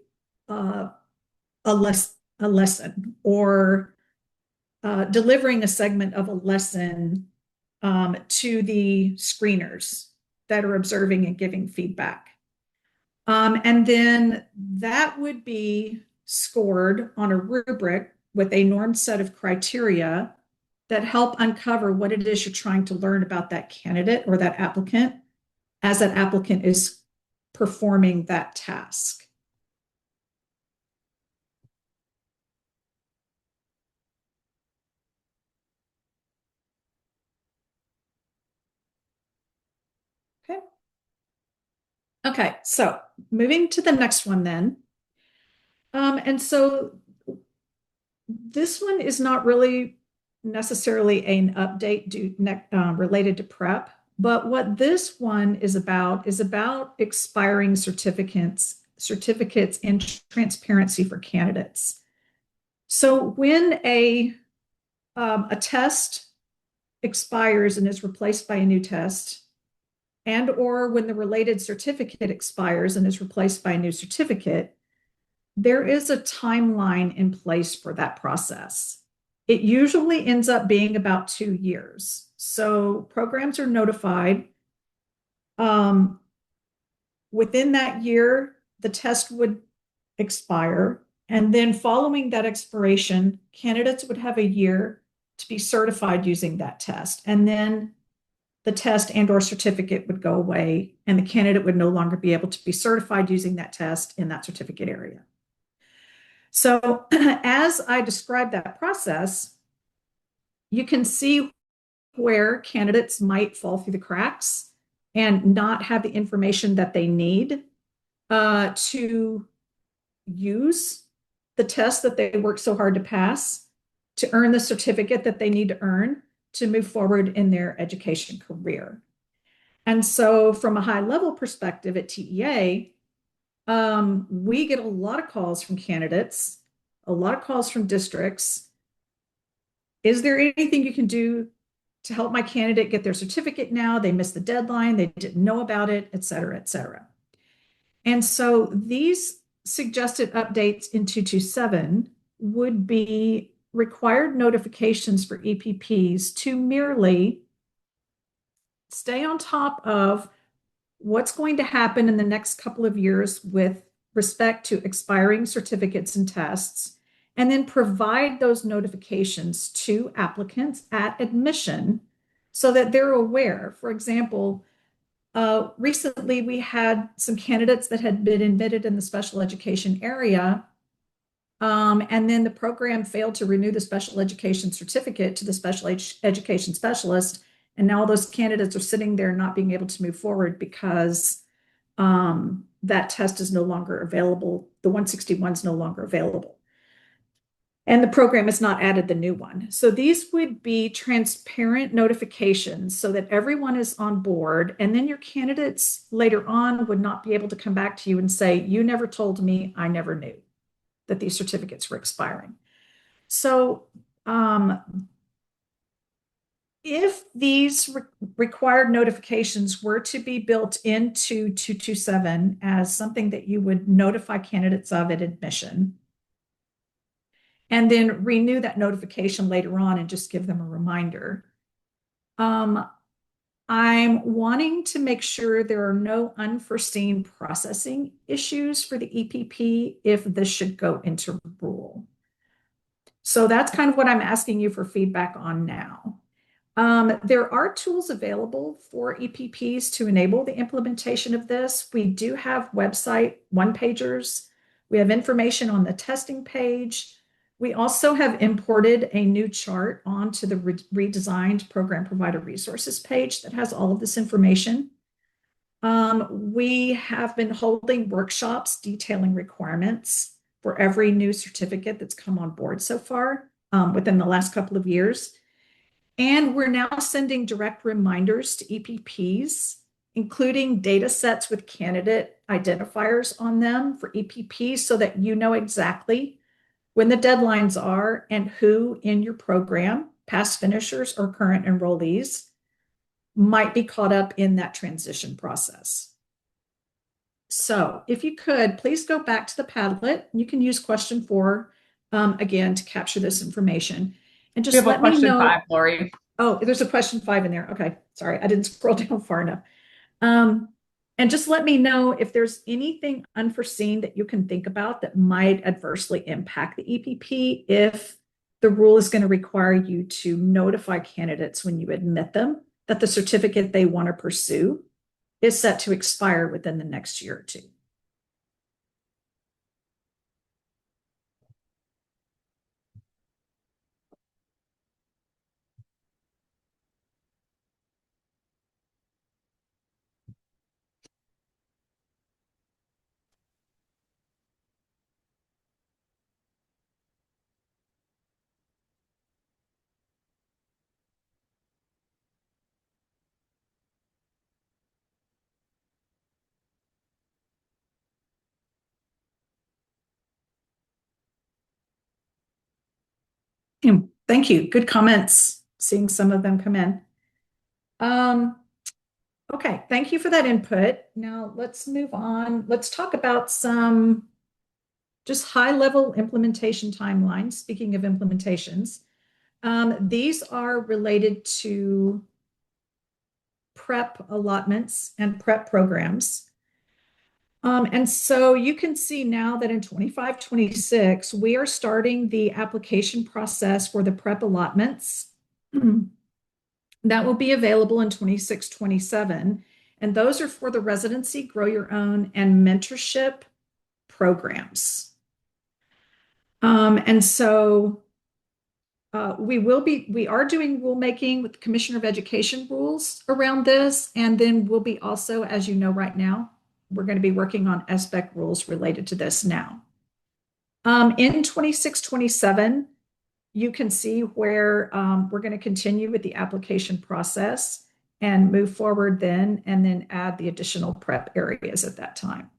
[SPEAKER 3] lesson or delivering a segment of a lesson to the screeners that are observing and giving feedback. And then that would be scored on a rubric with a normed set of criteria that help uncover what it is you're trying to learn about that candidate or that applicant as that applicant is performing that task. Okay. Okay, so moving to the next one then. And so this one is not really necessarily an update related to prep, but what this one is about expiring certificates and transparency for candidates. So when a test expires and is replaced by a new test, and or when the related certificate expires and is replaced by a new certificate, there is a timeline in place for that process. It usually ends up being about 2 years. So programs are notified. Within that year, the test would expire. And then following that expiration, candidates would have a year to be certified using that test. And then the test and or certificate would go away and the candidate would no longer be able to be certified using that test in that certificate area. So as I describe that process, you can see where candidates might fall through the cracks and not have the information that they need to use the test that they worked so hard to pass, to earn the certificate that they need to earn to move forward in their education career. And so from a high level perspective at TEA, we get a lot of calls from candidates, a lot of calls from districts. Is there anything you can do to help my candidate get their certificate now? They missed the deadline, they didn't know about it, et cetera, et cetera. And so these suggested updates in 227 would be required notifications for EPPs to merely stay on top of what's going to happen in the next couple of years with respect to expiring certificates and tests, and then provide those notifications to applicants at admission so that they're aware. For example, recently we had some candidates that had been admitted in the special education area, and then the program failed to renew the special education certificate to the special education specialist. And now those candidates are sitting there not being able to move forward because that test is no longer available. The 161 is no longer available. And the program has not added the new one. So these would be transparent notifications so that everyone is on board. And then your candidates later on would not be able to come back to you and say, you never told me, I never knew that these certificates were expiring. So if these required notifications were to be built into 227 as something that you would notify candidates of at admission, and then renew that notification later on and just give them a reminder, I'm wanting to make sure there are no unforeseen processing issues for the EPP if this should go into rule. So that's kind of what I'm asking you for feedback on now. There are tools available for EPPs to enable the implementation of this. We do have website one-pagers. We have information on the testing page. We also have imported a new chart onto the redesigned program provider resources page that has all of this information. We have been holding workshops detailing requirements for every new certificate that's come on board so far within the last couple of years. And we're now sending direct reminders to EPPs, including data sets with candidate identifiers on them for EPPs so that you know exactly when the deadlines are and who in your program, past finishers or current enrollees, might be caught up in that transition process. So if you could, please go back to the Padlet. You can use question 4 again to capture this information. And just let me know.
[SPEAKER 2] Question 5, Lori.
[SPEAKER 3] Oh, there's a question 5 in there. Okay, sorry, I didn't scroll down far enough. And just let me know if there's anything unforeseen that you can think about that might adversely impact the EPP if the rule is going to require you to notify candidates when you admit them that the certificate they want to pursue is set to expire within the next year or two. Thank you. Good comments. Seeing some of them come in. Okay, thank you for that input. Now let's move on. Let's talk about some just high-level implementation timelines. Speaking of implementations, these are related to prep allotments and prep programs. And so you can see now that in 25-26, we are starting the application process for the prep allotments. That will be available in 26-27. And those are for the residency, grow your own, and mentorship programs. And so we are doing rulemaking with the Commissioner of Education rules around this. And then we'll be also, as you know right now, we're going to be working on SBEC rules related to this now. In 26-27, you can see where we're going to continue with the application process and move forward then, and then add the additional prep areas at that time.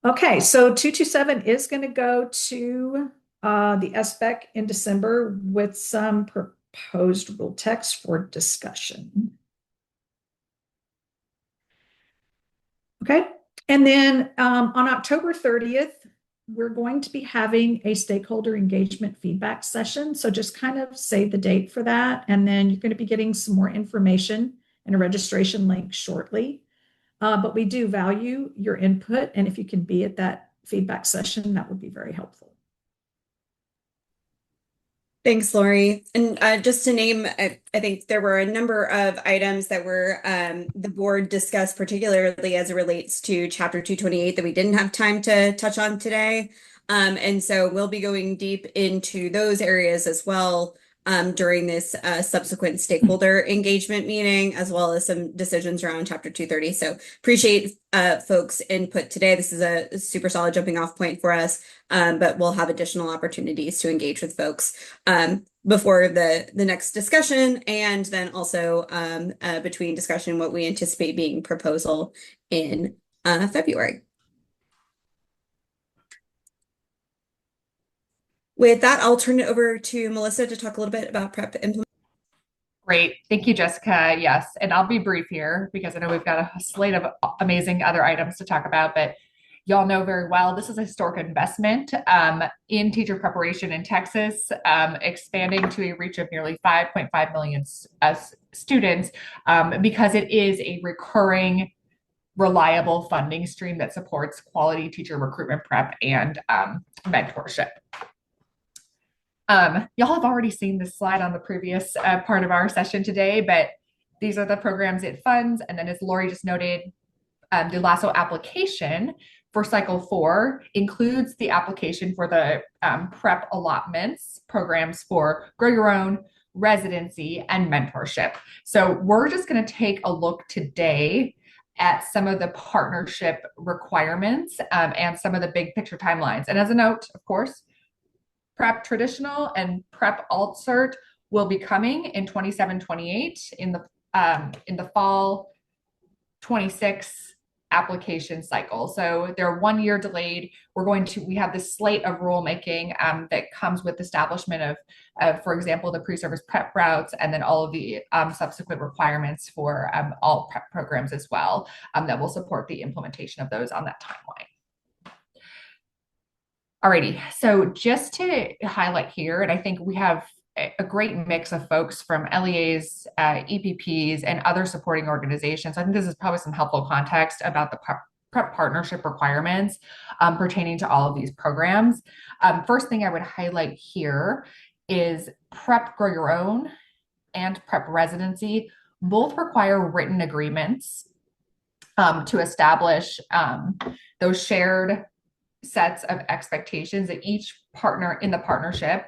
[SPEAKER 3] Okay, so 227 is going to go to the SBEC in December with some proposed rule text for discussion. Okay, and then on October 30th, we're going to be having a stakeholder engagement feedback session. So just kind of save the date for that. And then you're going to be getting some more information and a registration link shortly. But we do value your input. And if you can be at that feedback session, that would be very helpful.
[SPEAKER 1] Thanks, Lori. And just to name, I think there were a number of items that were the board discussed, particularly as it relates to Chapter 228 that we didn't have time to touch on today. And so we'll be going deep into those areas as well during this subsequent stakeholder engagement meeting, as well as some decisions around Chapter 230. So appreciate folks' input today. This is a super solid jumping off point for us, but we'll have additional opportunities to engage with folks before the next discussion, and then also between discussion what we anticipate being proposal in February. With that, I'll turn it over to Melissa to talk a little bit about prep implementation.
[SPEAKER 2] Great. Thank you, Jessica. Yes. And I'll be brief here because I know we've got a slate of amazing other items to talk about, but y'all know very well, this is a historic investment in teacher preparation in Texas, expanding to a reach of nearly 5.5 million students because it is a recurring, reliable funding stream that supports quality teacher recruitment, prep, and mentorship. Y'all have already seen this slide on the previous part of our session today, but these are the programs it funds. And then as Lori just noted, the LASSO application for cycle 4 includes the application for the prep allotments programs for grow your own, residency, and mentorship. So we're just going to take a look today at some of the partnership requirements and some of the big picture timelines. And as a note, of course, prep traditional and prep alt cert will be coming in 27-28 in the fall 26 application cycle. So they're 1 year delayed. We have this slate of rulemaking that comes with establishment of, for example, the pre-service prep routes, and then all of the subsequent requirements for all prep programs as well that will support the implementation of those on that timeline. Alrighty, so just to highlight here, and I think we have a great mix of folks from LEAs, EPPs, and other supporting organizations. I think this is probably some helpful context about the prep partnership requirements pertaining to all of these programs. First thing I would highlight here is prep grow your own and prep residency both require written agreements to establish those shared sets of expectations that each partner in the partnership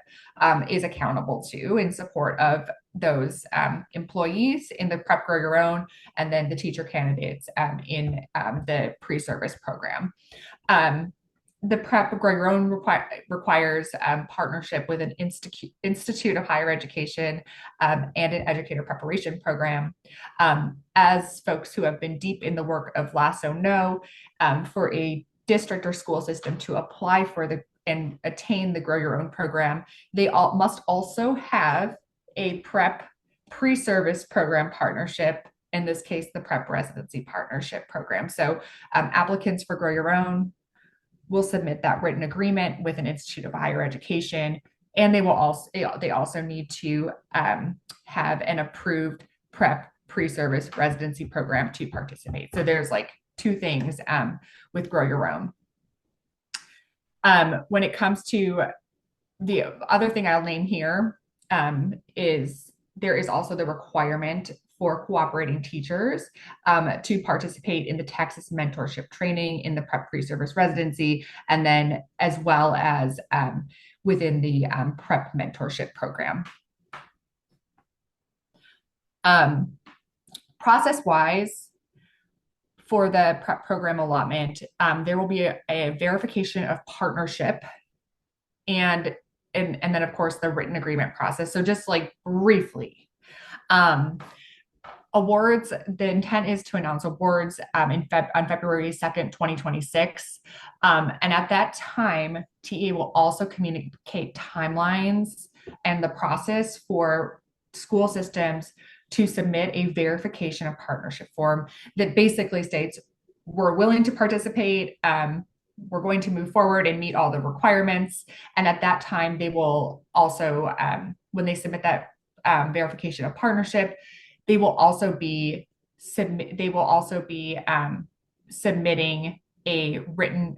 [SPEAKER 2] is accountable to in support of those employees in the prep grow your own, and then the teacher candidates in the pre-service program. The prep grow your own requires partnership with an institute of higher education and an educator preparation program. As folks who have been deep in the work of LASSO know, for a district or school system to apply for the and attain the Grow Your Own program, they all must also have a prep pre-service program partnership, in this case, the prep residency partnership program. So applicants for Grow Your Own will submit that written agreement with an institute of higher education, and they also need to have an approved prep pre-service residency program to participate. So there's like two things with Grow Your Own. When it comes to the other thing I'll name here, is there is also the requirement for cooperating teachers to participate in the Texas mentorship training in the prep pre-service residency, and then as well as within the prep mentorship program. Process-wise, for the prep program allotment, there will be a verification of partnership and then of course the written agreement process. So just like briefly, awards, the intent is to announce awards on February 2nd, 2026. And at that time, TEA will also communicate timelines and the process for school systems to submit a verification of partnership form that basically states, we're willing to participate, we're going to move forward and meet all the requirements. And at that time, they will also, when they submit that verification of partnership, they will also be submitting a written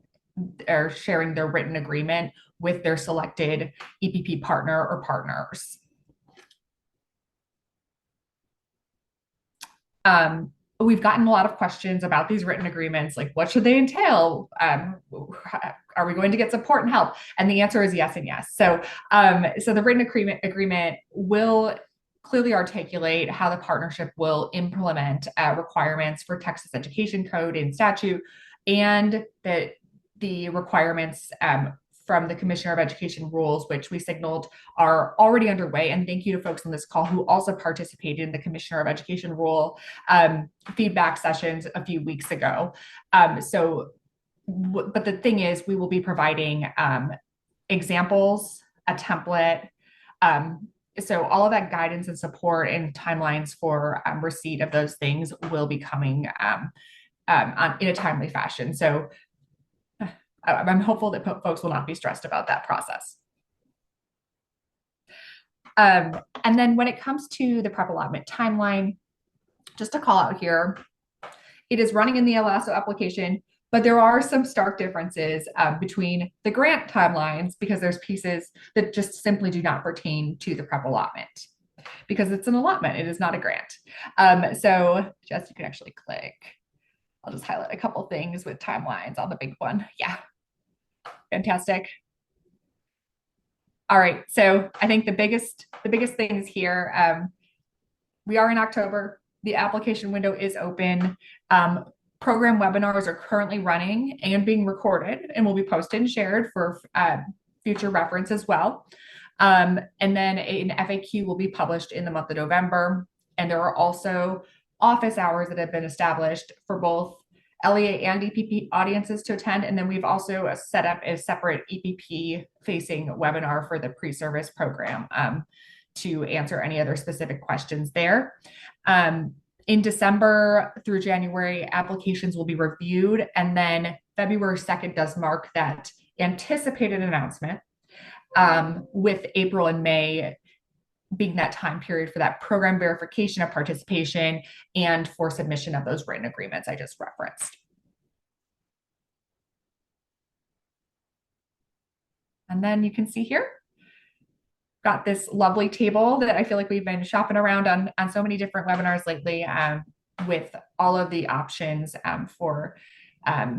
[SPEAKER 2] or sharing their written agreement with their selected EPP partner or partners. We've gotten a lot of questions about these written agreements, like what should they entail? Are we going to get support and help? And the answer is yes and yes. So the written agreement will clearly articulate how the partnership will implement requirements for Texas Education Code and statute, and that the requirements from the Commissioner of Education rules, which we signaled are already underway. And thank you to folks on this call who also participated in the Commissioner of Education rule feedback sessions a few weeks ago. But the thing is, we will be providing examples, a template. So all of that guidance and support and timelines for receipt of those things will be coming in a timely fashion. So I'm hopeful that folks will not be stressed about that process. And then when it comes to the prep allotment timeline, just to call out here, it is running in the ELASO application, but there are some stark differences between the grant timelines, because there's pieces that just simply do not pertain to the prep allotment, because it's an allotment, it is not a grant. So Jess, you can actually click. I'll just highlight a couple things with timelines on the big one. Yeah. Fantastic. All right, so I think the biggest things here, we are in October. The application window is open. Program webinars are currently running and being recorded and will be posted and shared for future reference as well. And then an FAQ will be published in the month of November. And there are also office hours that have been established for both LEA and EPP audiences to attend. And then we've also set up a separate EPP facing webinar for the pre-service program to answer any other specific questions there. In December through January, applications will be reviewed. And then February 2nd does mark that anticipated announcement, with April and May being that time period for that program verification of participation and for submission of those written agreements I just referenced. And then you can see here, got this lovely table that I feel like we've been shopping around on so many different webinars lately, with all of the options for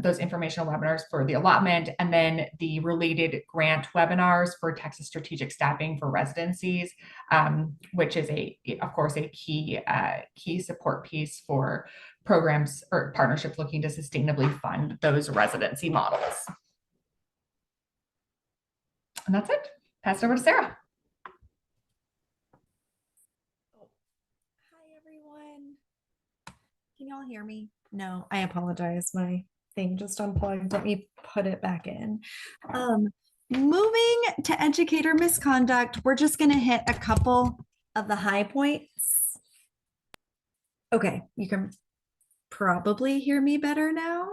[SPEAKER 2] those informational webinars for the allotment, and then the related grant webinars for Texas Strategic Staffing for residencies, which is of course a key support piece for programs or partnerships looking to sustainably fund those residency models. And that's it. Pass it over to Sarah.
[SPEAKER 4] Hi, everyone. Can y'all hear me? No, I apologize. My thing just unplugged. Let me put it back in. moving to educator misconduct, we're just going to hit a couple of the high points. Okay, you can probably hear me better now.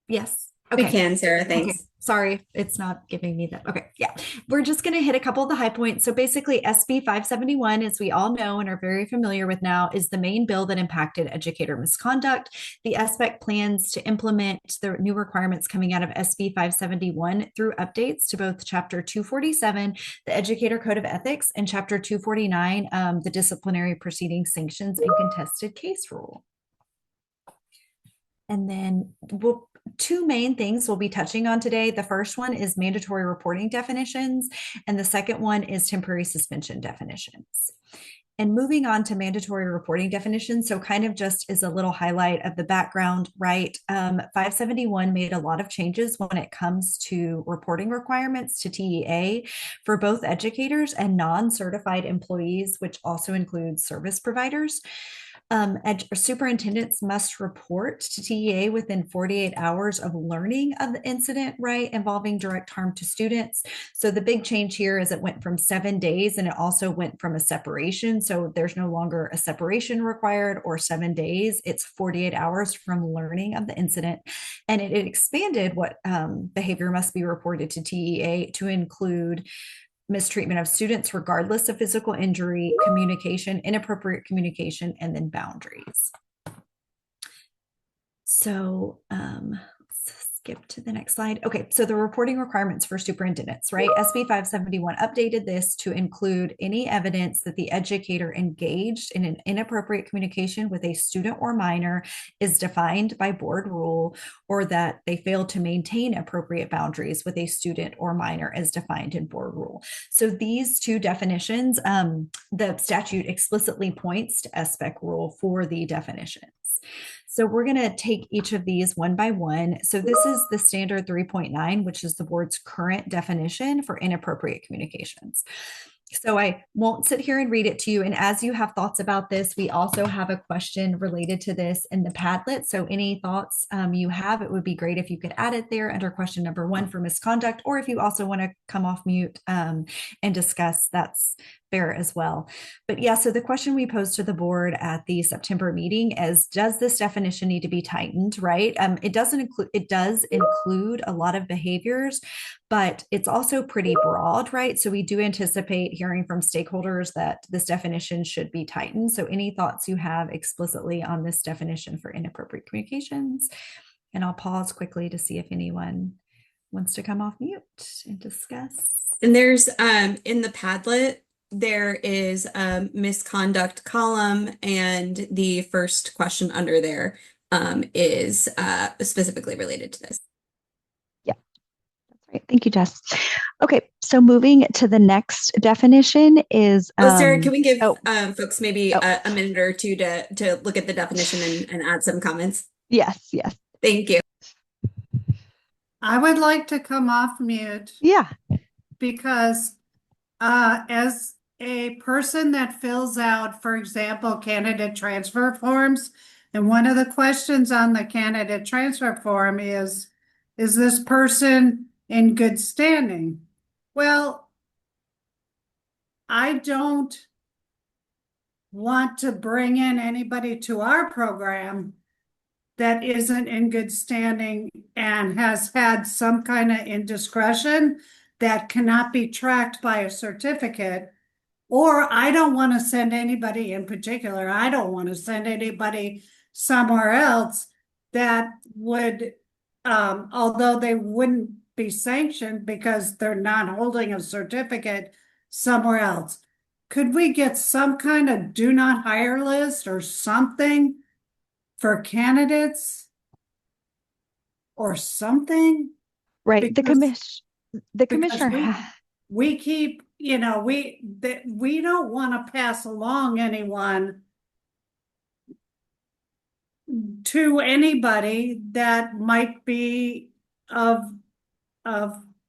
[SPEAKER 4] Yes.
[SPEAKER 1] We
[SPEAKER 4] Okay.
[SPEAKER 1] can, Sarah,
[SPEAKER 4] Okay.
[SPEAKER 1] thanks.
[SPEAKER 4] Sorry, it's not giving me that. Okay. Yeah. We're just going to hit a couple of the high points. So basically, SB 571, as we all know and are very familiar with now, is the main bill that impacted educator misconduct. The SBEC plans to implement the new requirements coming out of SB 571 through updates to both Chapter 247, the Educator Code of Ethics, and Chapter 249, the Disciplinary Proceedings, Sanctions, and Contested Case Rule. And then two main things we'll be touching on today. The first one is mandatory reporting definitions, and the second one is temporary suspension definitions. And moving on to mandatory reporting definitions, so kind of just as a little highlight of the background, right? 571 made a lot of changes when it comes to reporting requirements to TEA for both educators and non-certified employees, which also includes service providers. Superintendents must report to TEA within 48 hours of learning of the incident, right, involving direct harm to students. So the big change here is it went from 7 days, and it also went from a separation. So there's no longer a separation required or 7 days. It's 48 hours from learning of the incident. And it expanded what behavior must be reported to TEA to include mistreatment of students regardless of physical injury, communication, inappropriate communication, and then boundaries. So let's skip to the next slide. Okay, so the reporting requirements for superintendents, right? SB 571 updated this to include any evidence that the educator engaged in an inappropriate communication with a student or minor is defined by board rule, or that they failed to maintain appropriate boundaries with a student or minor as defined in board rule. So these two definitions, the statute explicitly points to SBEC rule for the definitions. So we're going to take each of these one by one. So this is the standard 3.9, which is the board's current definition for inappropriate communications. So I won't sit here and read it to you. And as you have thoughts about this, we also have a question related to this in the Padlet. So any thoughts you have, it would be great if you could add it there under question number 1 for misconduct, or if you also want to come off mute and discuss, that's fair as well. But yeah, so the question we posed to the board at the September meeting is, does this definition need to be tightened, right? It does include a lot of behaviors, but it's also pretty broad, right? So we do anticipate hearing from stakeholders that this definition should be tightened. So any thoughts you have explicitly on this definition for inappropriate communications? And I'll pause quickly to see if anyone wants to come off mute and discuss.
[SPEAKER 1] And there's in the Padlet, there is a misconduct column, and the first question under there is specifically related to this.
[SPEAKER 5] Yeah, that's right. Thank you, Jess. Okay, so moving to the next definition is
[SPEAKER 1] Sarah, can we give folks maybe a minute or two to look at the definition and add some comments?
[SPEAKER 5] Yes.
[SPEAKER 1] Thank you.
[SPEAKER 6] I would like to come off mute.
[SPEAKER 5] Yeah.
[SPEAKER 6] Because as a person that fills out, for example, candidate transfer forms, and one of the questions on the candidate transfer form is this person in good standing? Well, I don't want to bring in anybody to our program that isn't in good standing and has had some kind of indiscretion that cannot be tracked by a certificate. Or I don't want to send anybody in particular. I don't want to send anybody somewhere else that would, although they wouldn't be sanctioned because they're not holding a certificate somewhere else. Could we get some kind of do not hire list or something for candidates or something?
[SPEAKER 5] Right.
[SPEAKER 6] Because
[SPEAKER 5] the commissioner.
[SPEAKER 6] We keep, we don't want to pass along anyone to anybody that might be of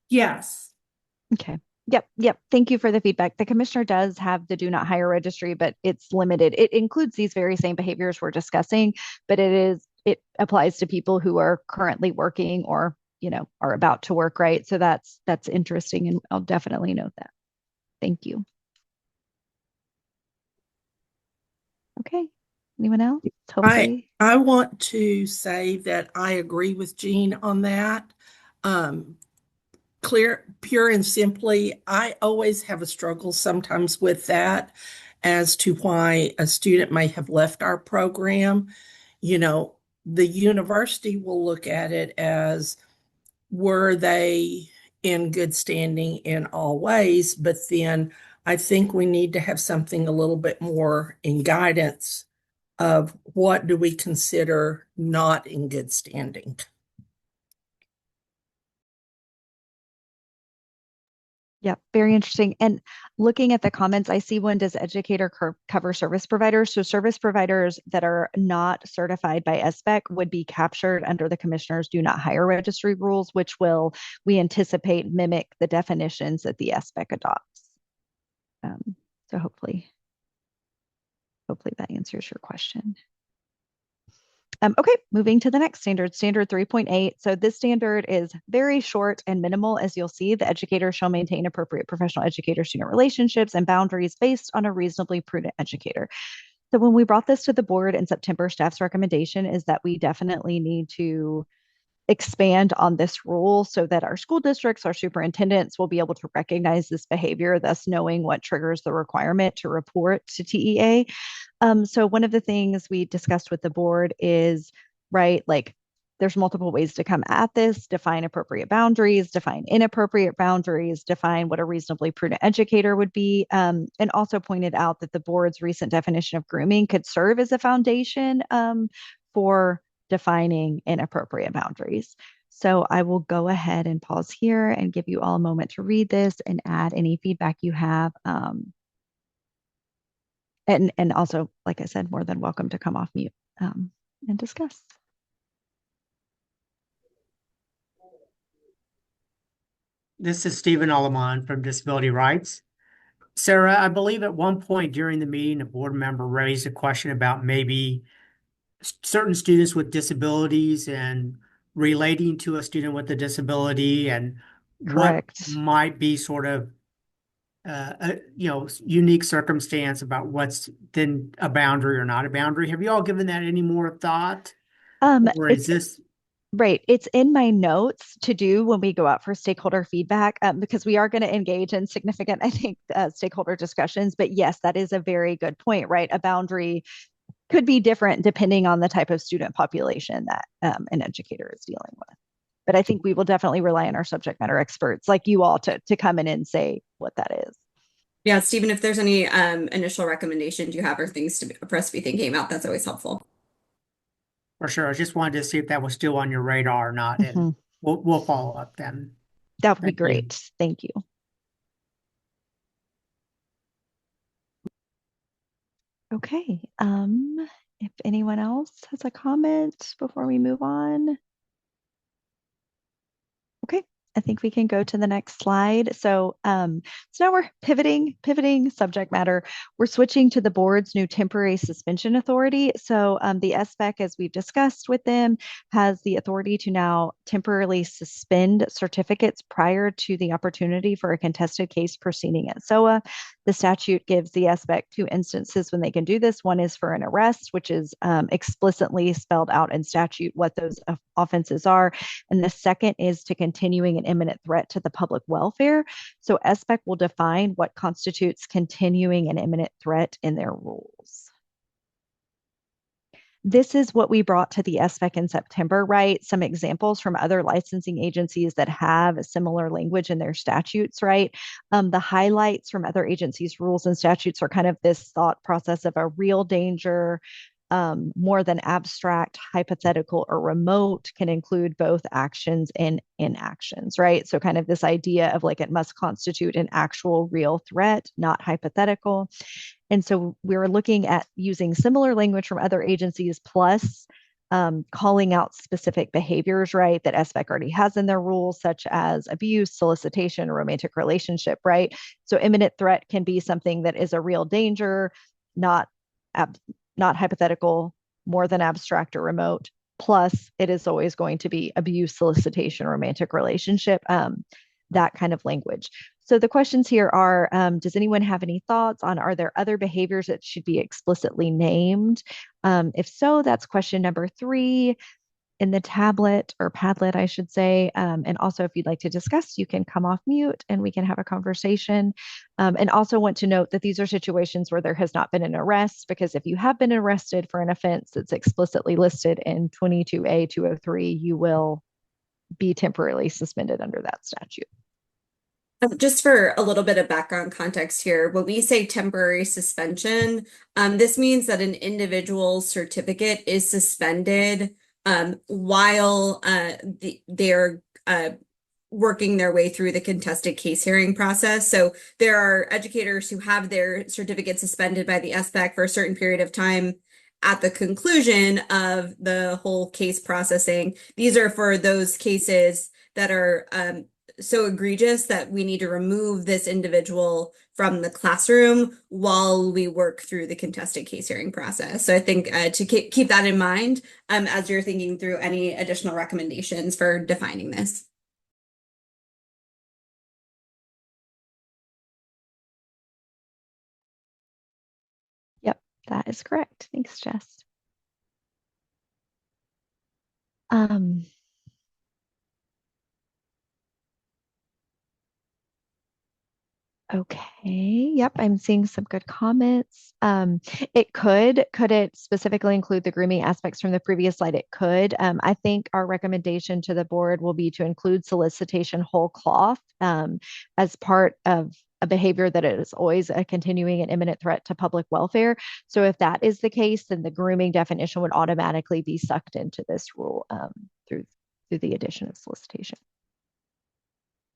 [SPEAKER 6] yes.
[SPEAKER 5] Okay. Yep. Thank you for the feedback. The commissioner does have the do not hire registry, but it's limited. It includes these very same behaviors we're discussing, but it applies to people who are currently working or, are about to work, right? So that's interesting, and I'll definitely note that. Thank you. Okay. Anyone else? Hopefully.
[SPEAKER 7] I want to say that I agree with Jean on that. Pure and simply, I always have a struggle sometimes with that as to why a student may have left our program. The university will look at it as, were they in good standing in all ways? But then I think we need to have something a little bit more in guidance of what do we consider not in good standing.
[SPEAKER 5] Yeah, very interesting. And looking at the comments, I see one, does educator cover service providers? So service providers that are not certified by SBEC would be captured under the commissioner's do not hire registry rules, which will, we anticipate, mimic the definitions that the SBEC adopts. So hopefully that answers your question. Okay, moving to the next standard, standard 3.8. So this standard is very short and minimal. As you'll see, the educator shall maintain appropriate professional educator-student relationships and boundaries based on a reasonably prudent educator. So when we brought this to the board in September, staff's recommendation is that we definitely need to expand on this rule so that our school districts, our superintendents will be able to recognize this behavior, thus knowing what triggers the requirement to report to TEA. So one of the things we discussed with the board is, right, like there's multiple ways to come at this: define appropriate boundaries, define inappropriate boundaries, define what a reasonably prudent educator would be, and also pointed out that the board's recent definition of grooming could serve as a foundation for defining inappropriate boundaries. So I will go ahead and pause here and give you all a moment to read this and add any feedback you have. And also, like I said, more than welcome to come off mute and discuss.
[SPEAKER 8] This is Stephen Alamon from Disability Rights. Sarah, I believe at one point during the meeting, a board member raised a question about maybe certain students with disabilities and relating to a student with a disability, and
[SPEAKER 5] Correct.
[SPEAKER 8] what might be sort of unique circumstance about what's then a boundary or not a boundary. Have you all given that any more thought? Or is this
[SPEAKER 5] right? It's in my notes to do when we go out for stakeholder feedback, because we are going to engage in significant, I think, stakeholder discussions. But yes, that is a very good point, right? A boundary could be different depending on the type of student population that an educator is dealing with. But I think we will definitely rely on our subject matter experts like you all to come in and say what that is.
[SPEAKER 1] Yeah, Stephen, if there's any initial recommendations you have or things for us to be thinking about, that's always helpful.
[SPEAKER 8] For sure. I just wanted to see if that was still on your radar or not, and we'll follow up then.
[SPEAKER 5] That would be great. Thank you. Okay. If anyone else has a comment before we move on. Okay. I think we can go to the next slide. So now we're pivoting subject matter. We're switching to the board's new temporary suspension authority. So the SBEC, as we've discussed with them, has the authority to now temporarily suspend certificates prior to the opportunity for a contested case proceeding at SOA. The statute gives the SBEC two instances when they can do this. One is for an arrest, which is explicitly spelled out in statute what those offenses are. And the second is to continuing an imminent threat to the public welfare. So SBEC will define what constitutes continuing an imminent threat in their rules. This is what we brought to the SBEC in September, right? Some examples from other licensing agencies that have similar language in their statutes, right? The highlights from other agencies' rules and statutes are kind of this thought process of a real danger, more than abstract, hypothetical, or remote, can include both actions and inactions, right? So kind of this idea of like it must constitute an actual real threat, not hypothetical. And so we were looking at using similar language from other agencies, plus calling out specific behaviors, right, that SBEC already has in their rules, such as abuse, solicitation, romantic relationship, right? So imminent threat can be something that is a real danger, not hypothetical, more than abstract or remote, plus it is always going to be abuse, solicitation, romantic relationship, that kind of language. So the questions here are, does anyone have any thoughts on, are there other behaviors that should be explicitly named? If so, that's question number 3 in the tablet, or Padlet, I should say. And also, if you'd like to discuss, you can come off mute and we can have a conversation. And also want to note that these are situations where there has not been an arrest, because if you have been arrested for an offense that's explicitly listed in 22A 203, you will be temporarily suspended under that statute.
[SPEAKER 1] Just for a little bit of background context here, when we say temporary suspension, this means that an individual's certificate is suspended while they're working their way through the contested case hearing process. So there are educators who have their certificate suspended by the SBEC for a certain period of time at the conclusion of the whole case processing. These are for those cases that are so egregious that we need to remove this individual from the classroom while we work through the contested case hearing process. So I think to keep that in mind as you're thinking through any additional recommendations for defining this.
[SPEAKER 5] Yep, that is correct. Thanks, Jess. Okay. Yep, I'm seeing some good comments. Could it specifically include the grooming aspects from the previous slide? It could. I think our recommendation to the board will be to include solicitation whole cloth as part of a behavior that is always a continuing and imminent threat to public welfare. So if that is the case, then the grooming definition would automatically be sucked into this rule through the addition of solicitation.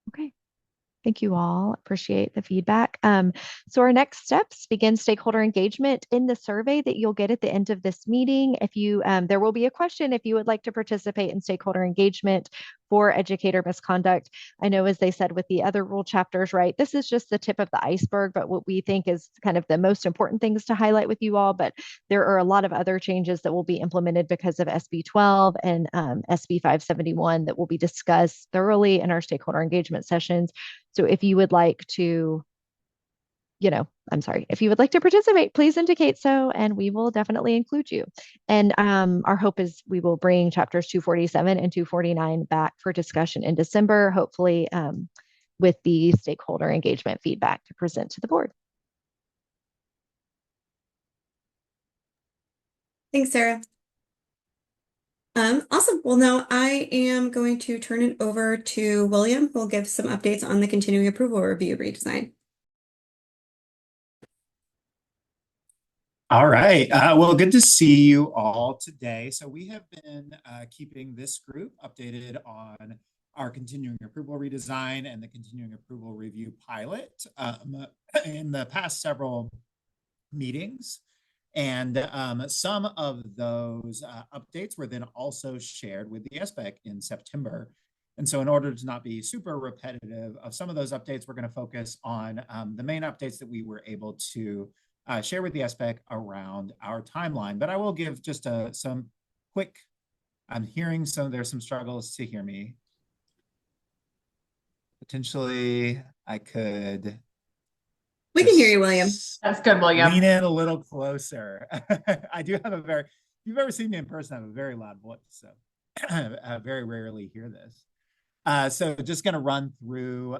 [SPEAKER 5] Okay. Thank you all. Appreciate the feedback. So our next steps begin stakeholder engagement. In the survey that you'll get at the end of this meeting, if you there will be a question if you would like to participate in stakeholder engagement for educator misconduct. I know, as they said with the other rule chapters, right, this is just the tip of the iceberg, but what we think is kind of the most important things to highlight with you all. But there are a lot of other changes that will be implemented because of SB 12 and SB 571 that will be discussed thoroughly in our stakeholder engagement sessions. So if you would like to, if you would like to participate, please indicate so, and we will definitely include you. And our hope is we will bring chapters 247 and 249 back for discussion in December, hopefully with the stakeholder engagement feedback to present to the board.
[SPEAKER 1] Thanks, Sarah. Awesome. Well, now I am going to turn it over to William, who will give some updates on the continuing approval review redesign.
[SPEAKER 9] All right. Well, good to see you all today. So we have been keeping this group updated on our continuing approval redesign and the continuing approval review pilot in the past several meetings. And some of those updates were then also shared with the SBEC in September. And so in order to not be super repetitive of some of those updates, we're going to focus on the main updates that we were able to share with the SBEC around our timeline. But I will give just some quick, I'm hearing there's some struggles to hear me. Potentially, I could...
[SPEAKER 1] We can hear you, William.
[SPEAKER 2] That's good, William.
[SPEAKER 9] Lean in a little closer. I do have if you've ever seen me in person, I have a very loud voice, so I very rarely hear this. So just going to run through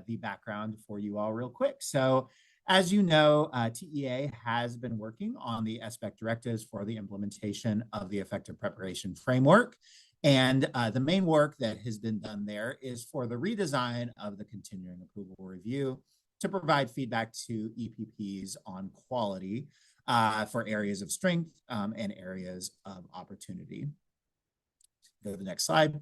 [SPEAKER 9] the background for you all real quick. So as you know, TEA has been working on the SBEC directives for the implementation of the effective preparation framework. And the main work that has been done there is for the redesign of the continuing approval review to provide feedback to EPPs on quality for areas of strength and areas of opportunity. Go to the next slide.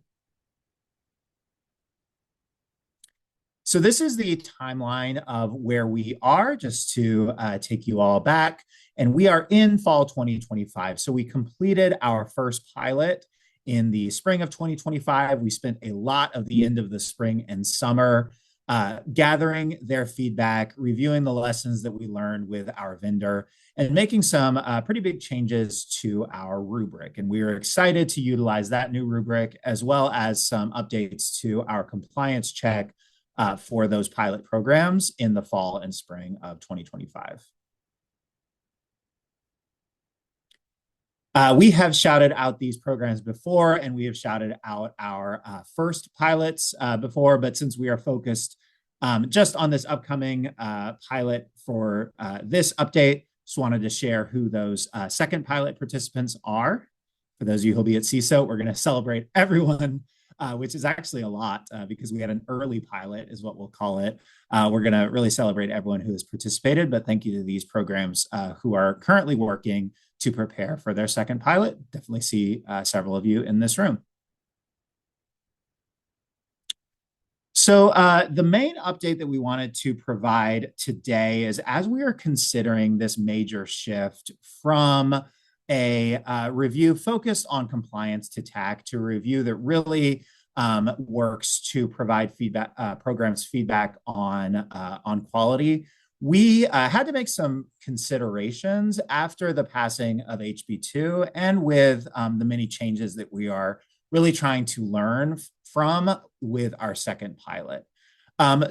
[SPEAKER 9] So this is the timeline of where we are, just to take you all back. And we are in fall 2025. So we completed our first pilot in the spring of 2025. We spent a lot of the end of the spring and summer gathering their feedback, reviewing the lessons that we learned with our vendor, and making some pretty big changes to our rubric. And we are excited to utilize that new rubric as well as some updates to our compliance check for those pilot programs in the fall and spring of 2025. We have shouted out these programs before, and we have shouted out our first pilots before, but since we are focused just on this upcoming pilot for this update, just wanted to share who those second pilot participants are. For those of you who'll be at CISO, we're going to celebrate everyone, which is actually a lot because we had an early pilot is what we'll call it. We're going to really celebrate everyone who has participated, but thank you to these programs who are currently working to prepare for their second pilot. Definitely see several of you in this room. So the main update that we wanted to provide today is as we are considering this major shift from a review focused on compliance to TAC to a review that really works to provide feedback, programs feedback on quality, we had to make some considerations after the passing of HB2 and with the many changes that we are really trying to learn from with our second pilot.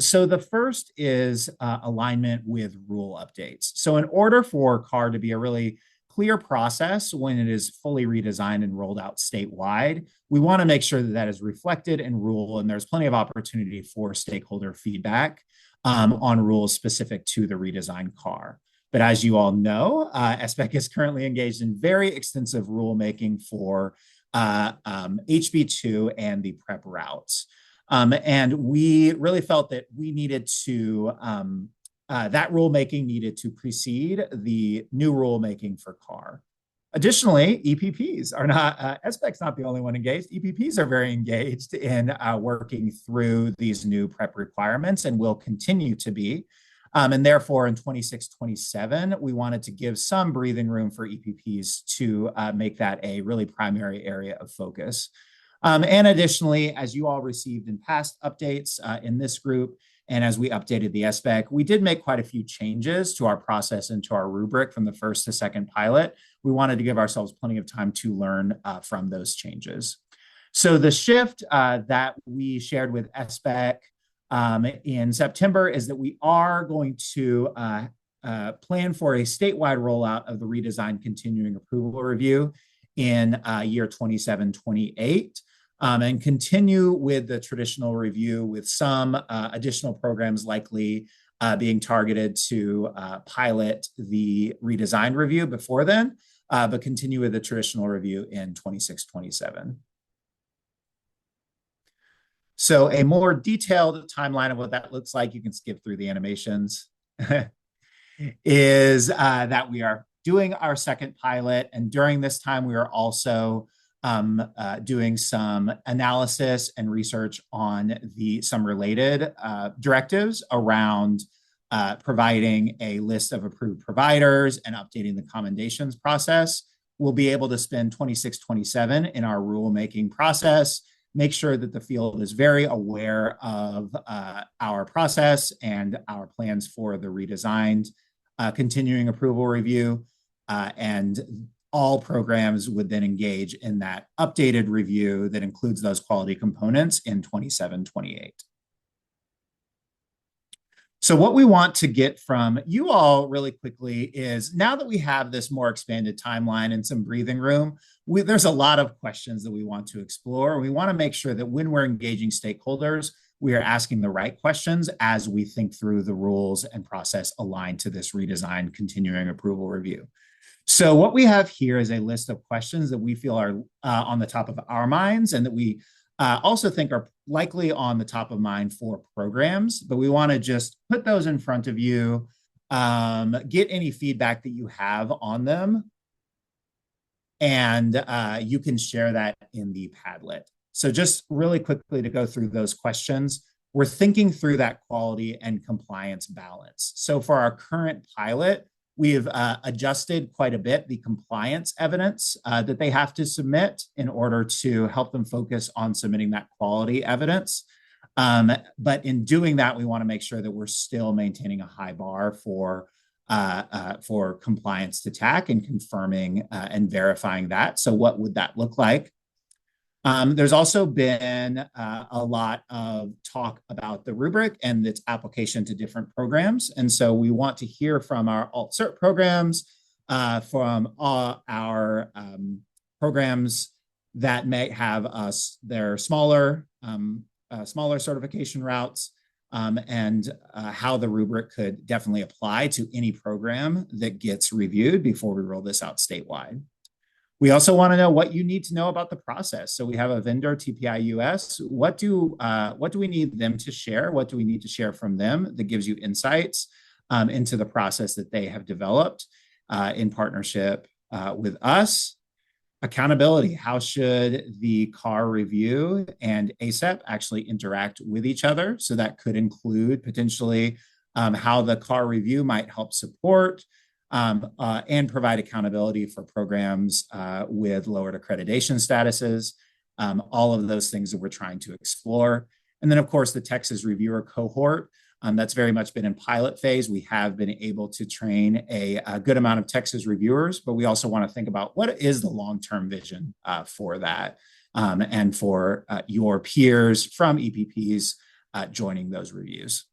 [SPEAKER 9] So the first is alignment with rule updates. So in order for CAR to be a really clear process when it is fully redesigned and rolled out statewide, we want to make sure that that is reflected in rule, and there's plenty of opportunity for stakeholder feedback on rules specific to the redesigned CAR. But as you all know, SBEC is currently engaged in very extensive rulemaking for HB2 and the prep routes. And we really felt that we needed to, that rulemaking needed to precede the new rulemaking for CAR. Additionally, EPPs are not, SBEC's not the only one engaged. EPPs are very engaged in working through these new prep requirements and will continue to be. And therefore, in 26-27, we wanted to give some breathing room for EPPs to make that a really primary area of focus. And additionally, as you all received in past updates in this group, and as we updated the SBEC, we did make quite a few changes to our process and to our rubric from the first to second pilot. We wanted to give ourselves plenty of time to learn from those changes. So the shift that we shared with SBEC in September is that we are going to plan for a statewide rollout of the redesigned continuing approval review in year 27-28. And continue with the traditional review with some additional programs likely being targeted to pilot the redesigned review before then, but continue with the traditional review in 26-27. So a more detailed timeline of what that looks like, you can skip through the animations, is that we are doing our second pilot. And during this time, we are also doing some analysis and research on some related directives around providing a list of approved providers and updating the commendations process. We'll be able to spend 26-27 in our rulemaking process, make sure that the field is very aware of our process and our plans for the redesigned continuing approval review, and all programs would then engage in that updated review that includes those quality components in 27-28. So what we want to get from you all really quickly is, now that we have this more expanded timeline and some breathing room, there's a lot of questions that we want to explore. We want to make sure that when we're engaging stakeholders, we are asking the right questions as we think through the rules and process aligned to this redesigned continuing approval review. So what we have here is a list of questions that we feel are on the top of our minds and that we also think are likely on the top of mind for programs, but we want to just put those in front of you, get any feedback that you have on them, and you can share that in the Padlet. So just really quickly to go through those questions, we're thinking through that quality and compliance balance. So for our current pilot, we have adjusted quite a bit the compliance evidence that they have to submit in order to help them focus on submitting that quality evidence. But in doing that, we want to make sure that we're still maintaining a high bar for compliance to TAC and confirming and verifying that. So what would that look like? There's also been a lot of talk about the rubric and its application to different programs. And so we want to hear from our alt-cert programs, from all our programs that may have their smaller certification routes, and how the rubric could definitely apply to any program that gets reviewed before we roll this out statewide. We also want to know what you need to know about the process. So we have a vendor, TPI US. What do we need them to share? What do we need to share from them that gives you insights into the process that they have developed in partnership with us? Accountability. How should the CAR review and ACEP actually interact with each other? So that could include potentially how the CAR review might help support and provide accountability for programs with lowered accreditation statuses, all of those things that we're trying to explore. And then, of course, the Texas reviewer cohort, that's very much been in pilot phase. We have been able to train a good amount of Texas reviewers, but we also want to think about what is the long-term vision for that, and for your peers from EPPs joining those reviews.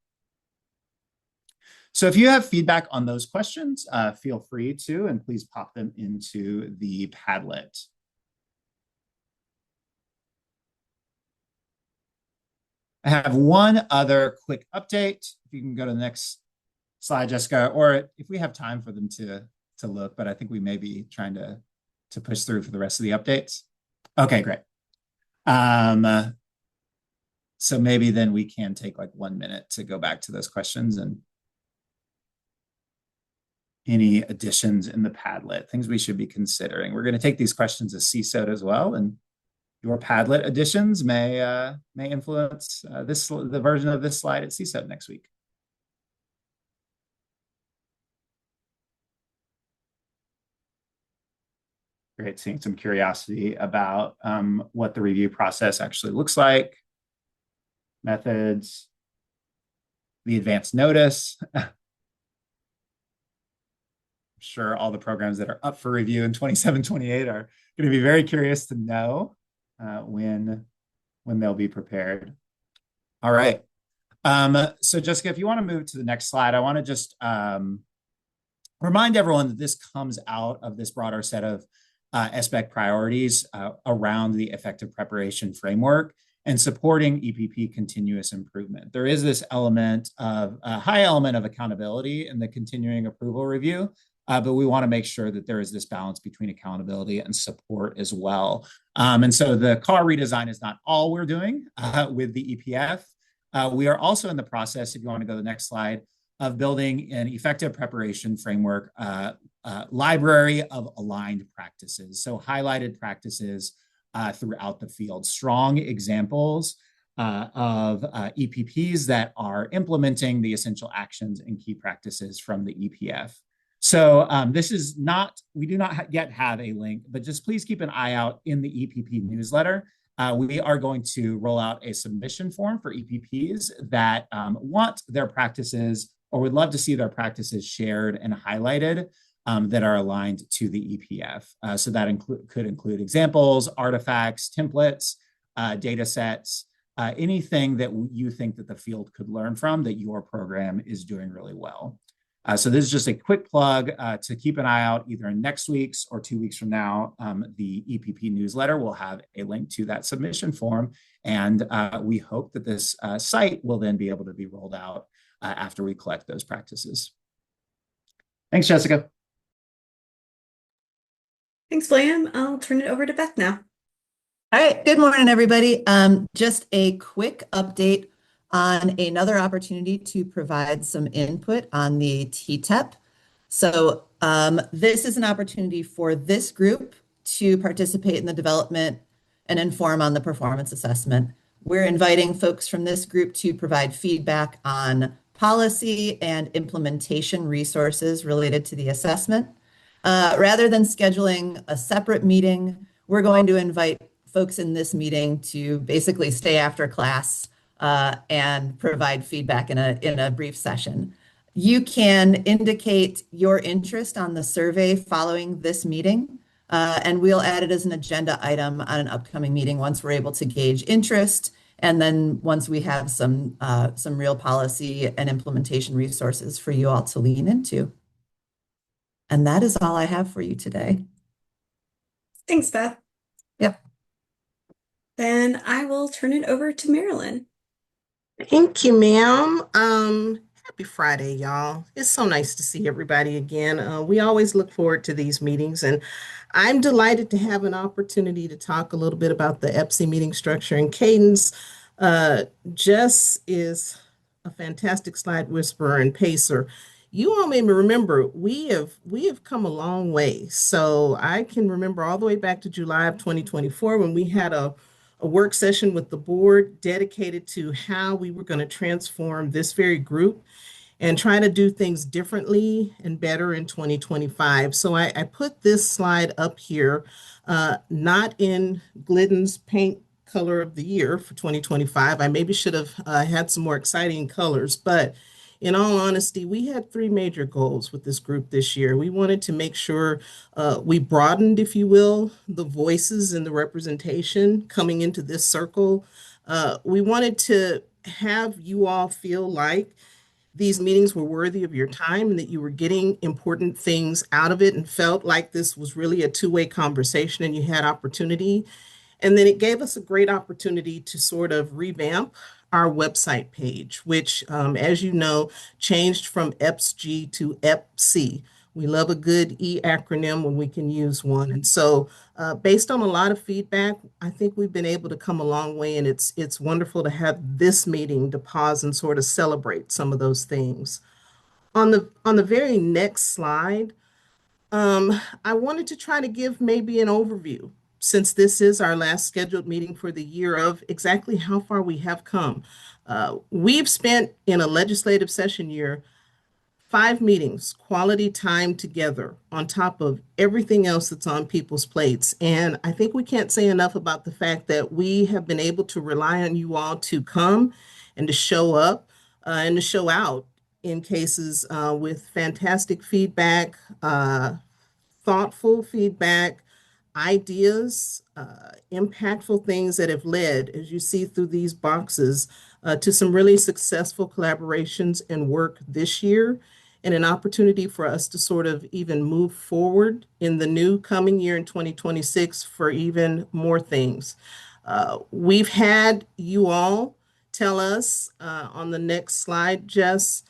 [SPEAKER 9] So if you have feedback on those questions, feel free to, and please pop them into the Padlet. I have one other quick update. If you can go to the next slide, Jessica, or if we have time for them to look, but I think we may be trying to push through for the rest of the updates. Okay, great. So maybe then we can take like 1 minute to go back to those questions and any additions in the Padlet, things we should be considering. We're going to take these questions as CSOT as well, and your Padlet additions may influence the version of this slide at CSOT next week. Great, seeing some curiosity about what the review process actually looks like, methods, the advance notice. Sure all the programs that are up for review in 27-28 are going to be very curious to know when they'll be prepared. All right. So Jessica, if you want to move to the next slide, I want to just remind everyone that this comes out of this broader set of SBEC priorities around the effective preparation framework and supporting EPP continuous improvement. There is this element of a high element of accountability in the continuing approval review, but we want to make sure that there is this balance between accountability and support as well. And so the CAR redesign is not all we're doing with the EPF. We are also in the process, if you want to go to the next slide, of building an effective preparation framework library of aligned practices. So highlighted practices throughout the field, strong examples of EPPs that are implementing the essential actions and key practices from the EPF. So this is not, we do not yet have a link, but just please keep an eye out in the EPP newsletter. We are going to roll out a submission form for EPPs that want their practices or would love to see their practices shared and highlighted that are aligned to the EPF. So that could include examples, artifacts, templates, data sets, anything that you think that the field could learn from that your program is doing really well. So this is just a quick plug to keep an eye out either in next week's or 2 weeks from now. The EPP newsletter will have a link to that submission form. And we hope that this site will then be able to be rolled out after we collect those practices. Thanks, Jessica.
[SPEAKER 1] Thanks, William. I'll turn it over to Beth now.
[SPEAKER 10] All right, good morning, everybody. Just a quick update on another opportunity to provide some input on the T-TEP. So this is an opportunity for this group to participate in the development and inform on the performance assessment. We're inviting folks from this group to provide feedback on policy and implementation resources related to the assessment. Rather than scheduling a separate meeting, we're going to invite folks in this meeting to basically stay after class and provide feedback in a brief session. You can indicate your interest on the survey following this meeting, and we'll add it as an agenda item on an upcoming meeting once we're able to gauge interest, and then once we have some real policy and implementation resources for you all to lean into. And that is all I have for you today.
[SPEAKER 1] Thanks, Beth.
[SPEAKER 10] Yep.
[SPEAKER 1] Then I will turn it over to Marilyn.
[SPEAKER 11] Thank you, ma'am. Happy Friday, y'all. It's so nice to see everybody again. We always look forward to these meetings, and I'm delighted to have an opportunity to talk a little bit about the EPCE meeting structure and cadence. Jess is a fantastic slide whisperer and pacer. You all may remember we have come a long way. So I can remember all the way back to July of 2024 when we had a work session with the board dedicated to how we were going to transform this very group and trying to do things differently and better in 2025. So I put this slide up here, not in Glidden's paint color of the year for 2025. I maybe should have had some more exciting colors, but in all honesty, we had three major goals with this group this year. We wanted to make sure we broadened, if you will, the voices and the representation coming into this circle. We wanted to have you all feel like these meetings were worthy of your time and that you were getting important things out of it and felt like this was really a two-way conversation and you had opportunity. And then it gave us a great opportunity to sort of revamp our website page, which, as you know, changed from EPSG to EPCE. We love a good E acronym when we can use one. And so based on a lot of feedback, I think we've been able to come a long way, and it's wonderful to have this meeting to pause and sort of celebrate some of those things. On the very next slide, I wanted to try to give maybe an overview, since this is our last scheduled meeting for the year, of exactly how far we have come. We've spent in a legislative session year 5 meetings, quality time together on top of everything else that's on people's plates. And I think we can't say enough about the fact that we have been able to rely on you all to come and to show up and to show out in cases with fantastic feedback, thoughtful feedback, ideas, impactful things that have led, as you see through these boxes, to some really successful collaborations and work this year, and an opportunity for us to sort of even move forward in the new coming year in 2026 for even more things. We've had you all tell us on the next slide, Jess,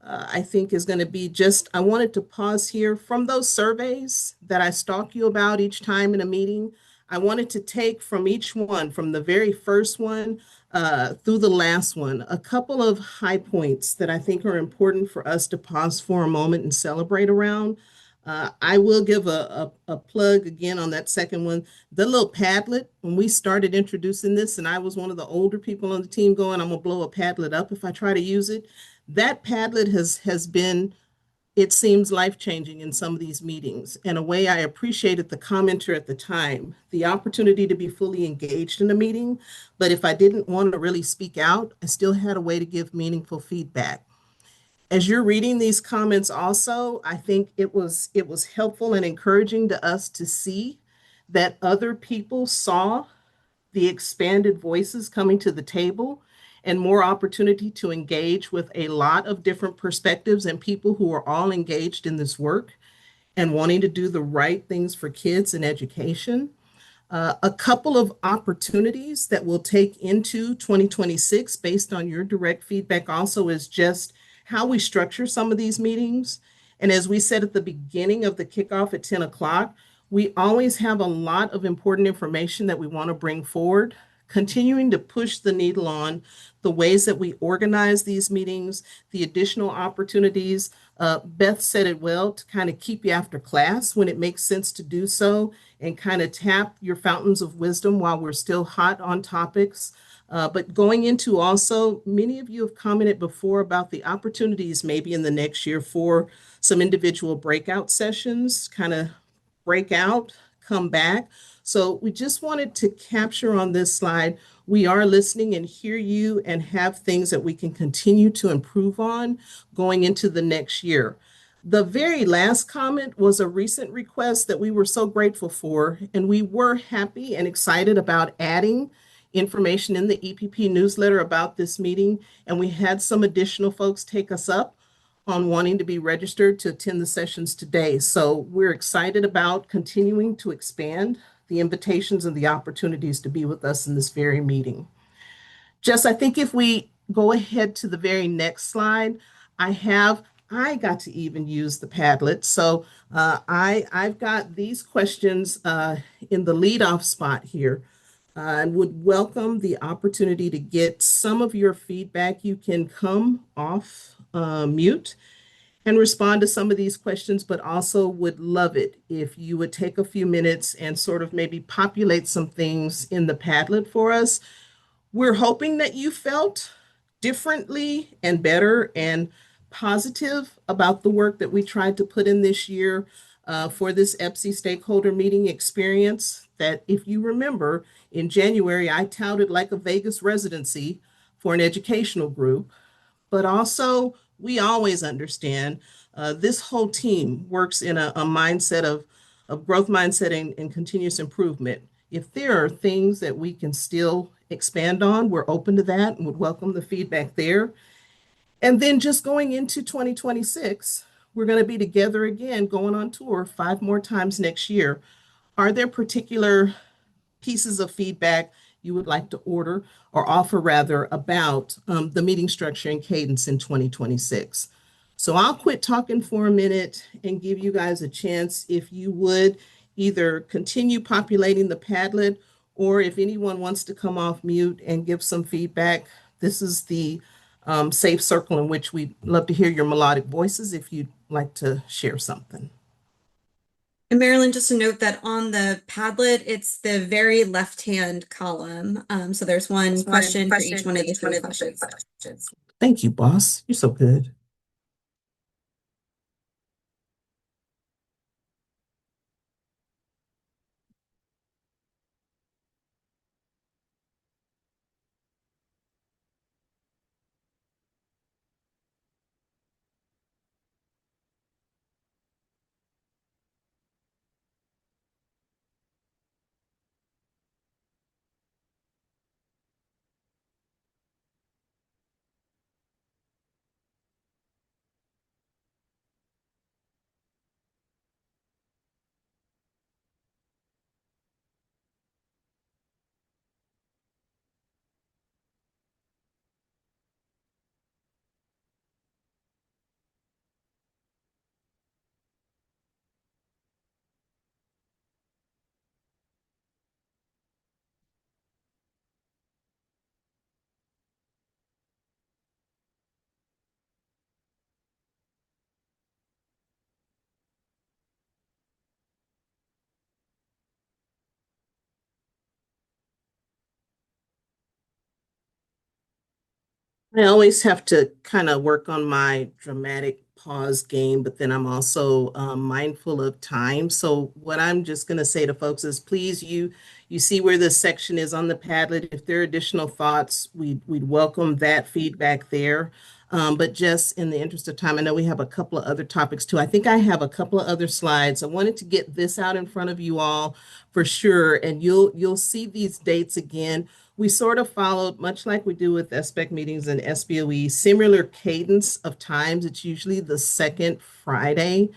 [SPEAKER 11] I think is going to be just, I wanted to pause here from those surveys that I stalk you about each time in a meeting. I wanted to take from each one, from the very first one through the last one, a couple of high points that I think are important for us to pause for a moment and celebrate around. I will give a plug again on that second one. The little Padlet, when we started introducing this, and I was one of the older people on the team going, I'm going to blow a Padlet up if I try to use it. That Padlet has been, it seems, life-changing in some of these meetings. In a way, I appreciated the commenter at the time, the opportunity to be fully engaged in a meeting. But if I didn't want to really speak out, I still had a way to give meaningful feedback. As you're reading these comments also, I think it was helpful and encouraging to us to see that other people saw the expanded voices coming to the table and more opportunity to engage with a lot of different perspectives and people who are all engaged in this work and wanting to do the right things for kids and education. A couple of opportunities that we'll take into 2026 based on your direct feedback also is just how we structure some of these meetings. And as we said at the beginning of the kickoff at 10 o'clock, we always have a lot of important information that we want to bring forward, continuing to push the needle on the ways that we organize these meetings, the additional opportunities. Beth said it well, to kind of keep you after class when it makes sense to do so, and kind of tap your fountains of wisdom while we're still hot on topics. But going into also, many of you have commented before about the opportunities maybe in the next year for some individual breakout sessions, kind of break out, come back. So we just wanted to capture on this slide We are listening and hear you and have things that we can continue to improve on going into the next year. The very last comment was a recent request that we were so grateful for, and we were happy and excited about adding information in the EPP newsletter about this meeting, and we had some additional folks take us up on wanting to be registered to attend the sessions today. So we're excited about continuing to expand the invitations and the opportunities to be with us in this very meeting. Jess, I think if we go ahead to the very next slide, I got to even use the Padlet. So I've got these questions in the leadoff spot here. I would welcome the opportunity to get some of your feedback. You can come off mute and respond to some of these questions, but also would love it if you would take a few minutes and sort of maybe populate some things in the Padlet for us. We're hoping that you felt differently and better and positive about the work that we tried to put in this year for this EPCE stakeholder meeting experience. That if you remember, in January, I touted like a Vegas residency for an educational group, but also we always understand this whole team works in a mindset of growth mindset and continuous improvement. If there are things that we can still expand on, we're open to that and would welcome the feedback there. And then just going into 2026, we're going to be together again, going on tour 5 more times next year. Are there particular pieces of feedback you would like to order or offer rather about the meeting structure and cadence in 2026? So I'll quit talking for a minute and give you guys a chance if you would either continue populating the Padlet or if anyone wants to come off mute and give some feedback. This is the safe circle in which we'd love to hear your melodic voices if you'd like to share something.
[SPEAKER 1] And Marilyn, just to note that on the Padlet, it's the very left-hand column. So there's one question for each one of the 3 questions.
[SPEAKER 11] Thank you, boss. You're so good. I always have to kind of work on my dramatic pause game, but then I'm also mindful of time. So what I'm just going to say to folks is, please, you see where this section is on the Padlet. If there are additional thoughts, we'd welcome that feedback there. But just in the interest of time, I know we have a couple of other topics too. I think I have a couple of other slides. I wanted to get this out in front of you all for sure, and you'll see these dates again. We sort of followed, much like we do with SBEC meetings and SBOE, similar cadence of times. It's usually the second Friday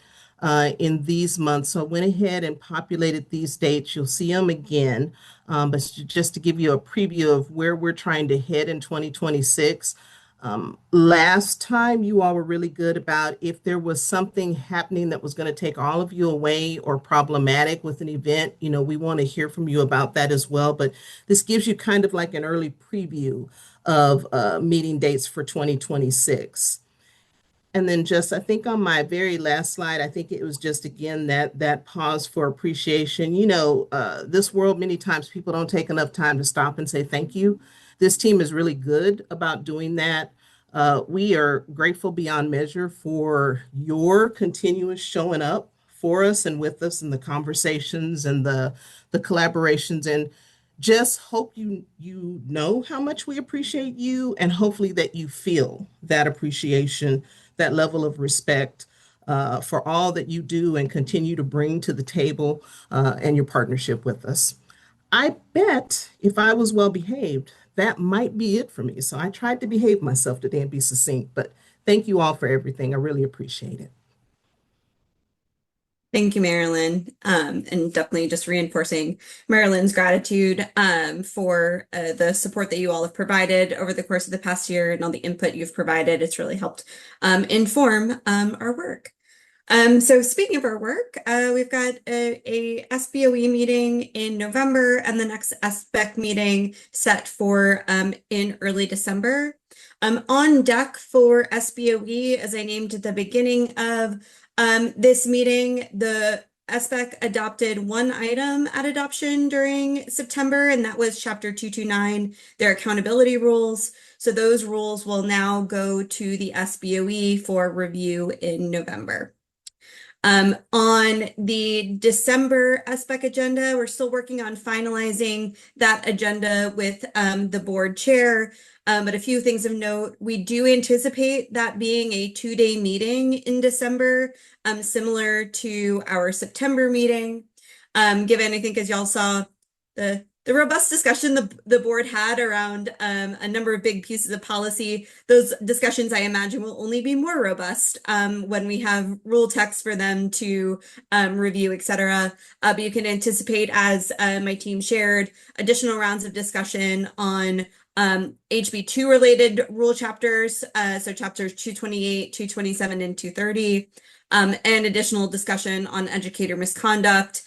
[SPEAKER 11] in these months. So I went ahead and populated these dates. You'll see them again, but just to give you a preview of where we're trying to head in 2026. Last time you all were really good about if there was something happening that was going to take all of you away or problematic with an event, we want to hear from you about that as well. But this gives you kind of like an early preview of meeting dates for 2026. And then just, I think on my very last slide, I think it was just, again, that pause for appreciation. This world, many times people don't take enough time to stop and say thank you. This team is really good about doing that. We are grateful beyond measure for your continuous showing up for us and with us in the conversations and the collaborations. And just hope you know how much we appreciate you, and hopefully that you feel that appreciation, that level of respect for all that you do and continue to bring to the table and your partnership with us. I bet if I was well behaved, that might be it for me. So I tried to behave myself today and be succinct, but thank you all for everything. I really appreciate it.
[SPEAKER 1] Thank you, Marilyn. And definitely just reinforcing Marilyn's gratitude for the support that you all have provided over the course of the past year and all the input you've provided. It's really helped inform our work. So speaking of our work, we've got a SBOE meeting in November and the next SBEC meeting set for in early December. On deck for SBOE, as I named at the beginning of this meeting, the SBEC adopted one item at adoption during September, and that was Chapter 229, their accountability rules. So those rules will now go to the SBOE for review in November. On the December SBEC agenda, we're still working on finalizing that agenda with the board chair. But a few things of note, we do anticipate that being a 2-day meeting in December, similar to our September meeting. Given, I think, as y'all saw, the robust discussion the board had around a number of big pieces of policy. Those discussions, I imagine, will only be more robust when we have rule text for them to review, et cetera. But you can anticipate, as my team shared, additional rounds of discussion on HB2 related rule chapters, so chapters 228, 227, and 230. And additional discussion on educator misconduct.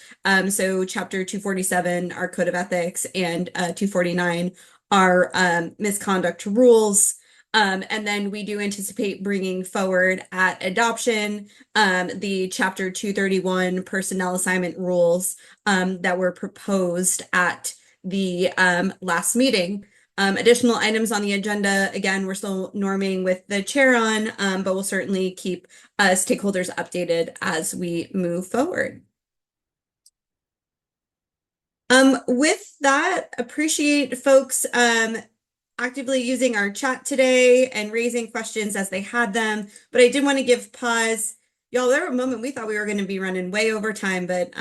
[SPEAKER 1] So chapter 247, our code of ethics, and 249, our misconduct rules. And then we do anticipate bringing forward at adoption the chapter 231 personnel assignment rules that were proposed at the last meeting. Additional items on the agenda, again, we're still norming with the chair on, but we'll certainly keep stakeholders updated as we move forward. With that, appreciate folks actively using our chat today and raising questions as they had them. But I did want to give pause. Y'all, there were a moment we thought we were going to be running way over time, but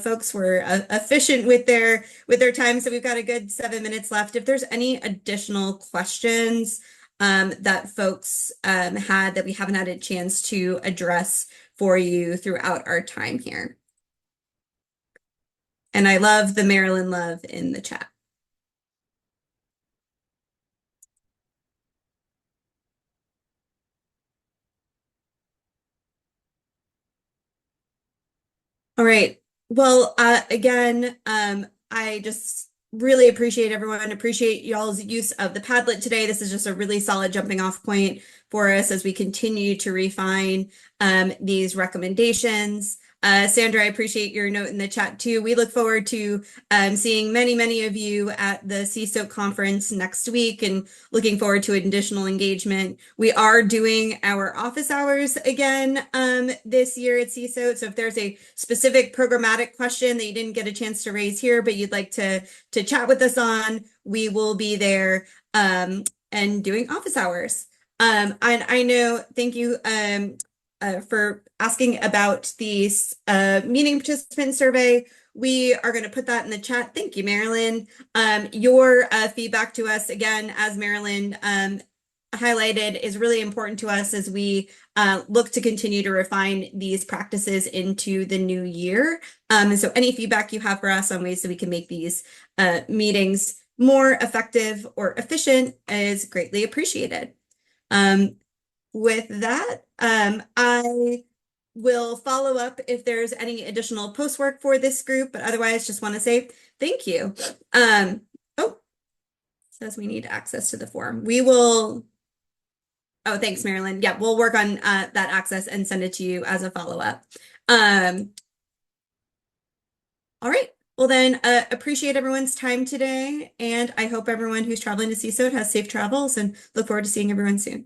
[SPEAKER 1] folks were efficient with their time. So we've got a good 7 minutes left. If there's any additional questions that folks had that we haven't had a chance to address for you throughout our time here. And I love the Maryland love in the chat. All right. Well, again, I just really appreciate everyone. Appreciate y'all's use of the Padlet today. This is just a really solid jumping off point for us as we continue to refine these recommendations. Sandra, I appreciate your note in the chat too. We look forward to seeing many of you at the CSOC conference next week and looking forward to additional engagement. We are doing our office hours again this year at CSOC. So if there's a specific programmatic question that you didn't get a chance to raise here, but you'd like to chat with us on, we will be there and doing office hours. And I know, thank you for asking about the meeting participant survey. We are going to put that in the chat. Thank you, Marilyn. Your feedback to us, again, as Marilyn highlighted, is really important to us as we look to continue to refine these practices into the new year. And so any feedback you have for us on ways that we can make these meetings more effective or efficient is greatly appreciated. With that, I will follow up if there's any additional post work for this group, but otherwise just want to say thank you. Oh, says we need access to the form. We will, oh, thanks, Marilyn. Yeah, we'll work on that access and send it to you as a follow-up. All right. Well then, appreciate everyone's time today, and I hope everyone who's traveling to CSOT has safe travels and look forward to seeing everyone soon.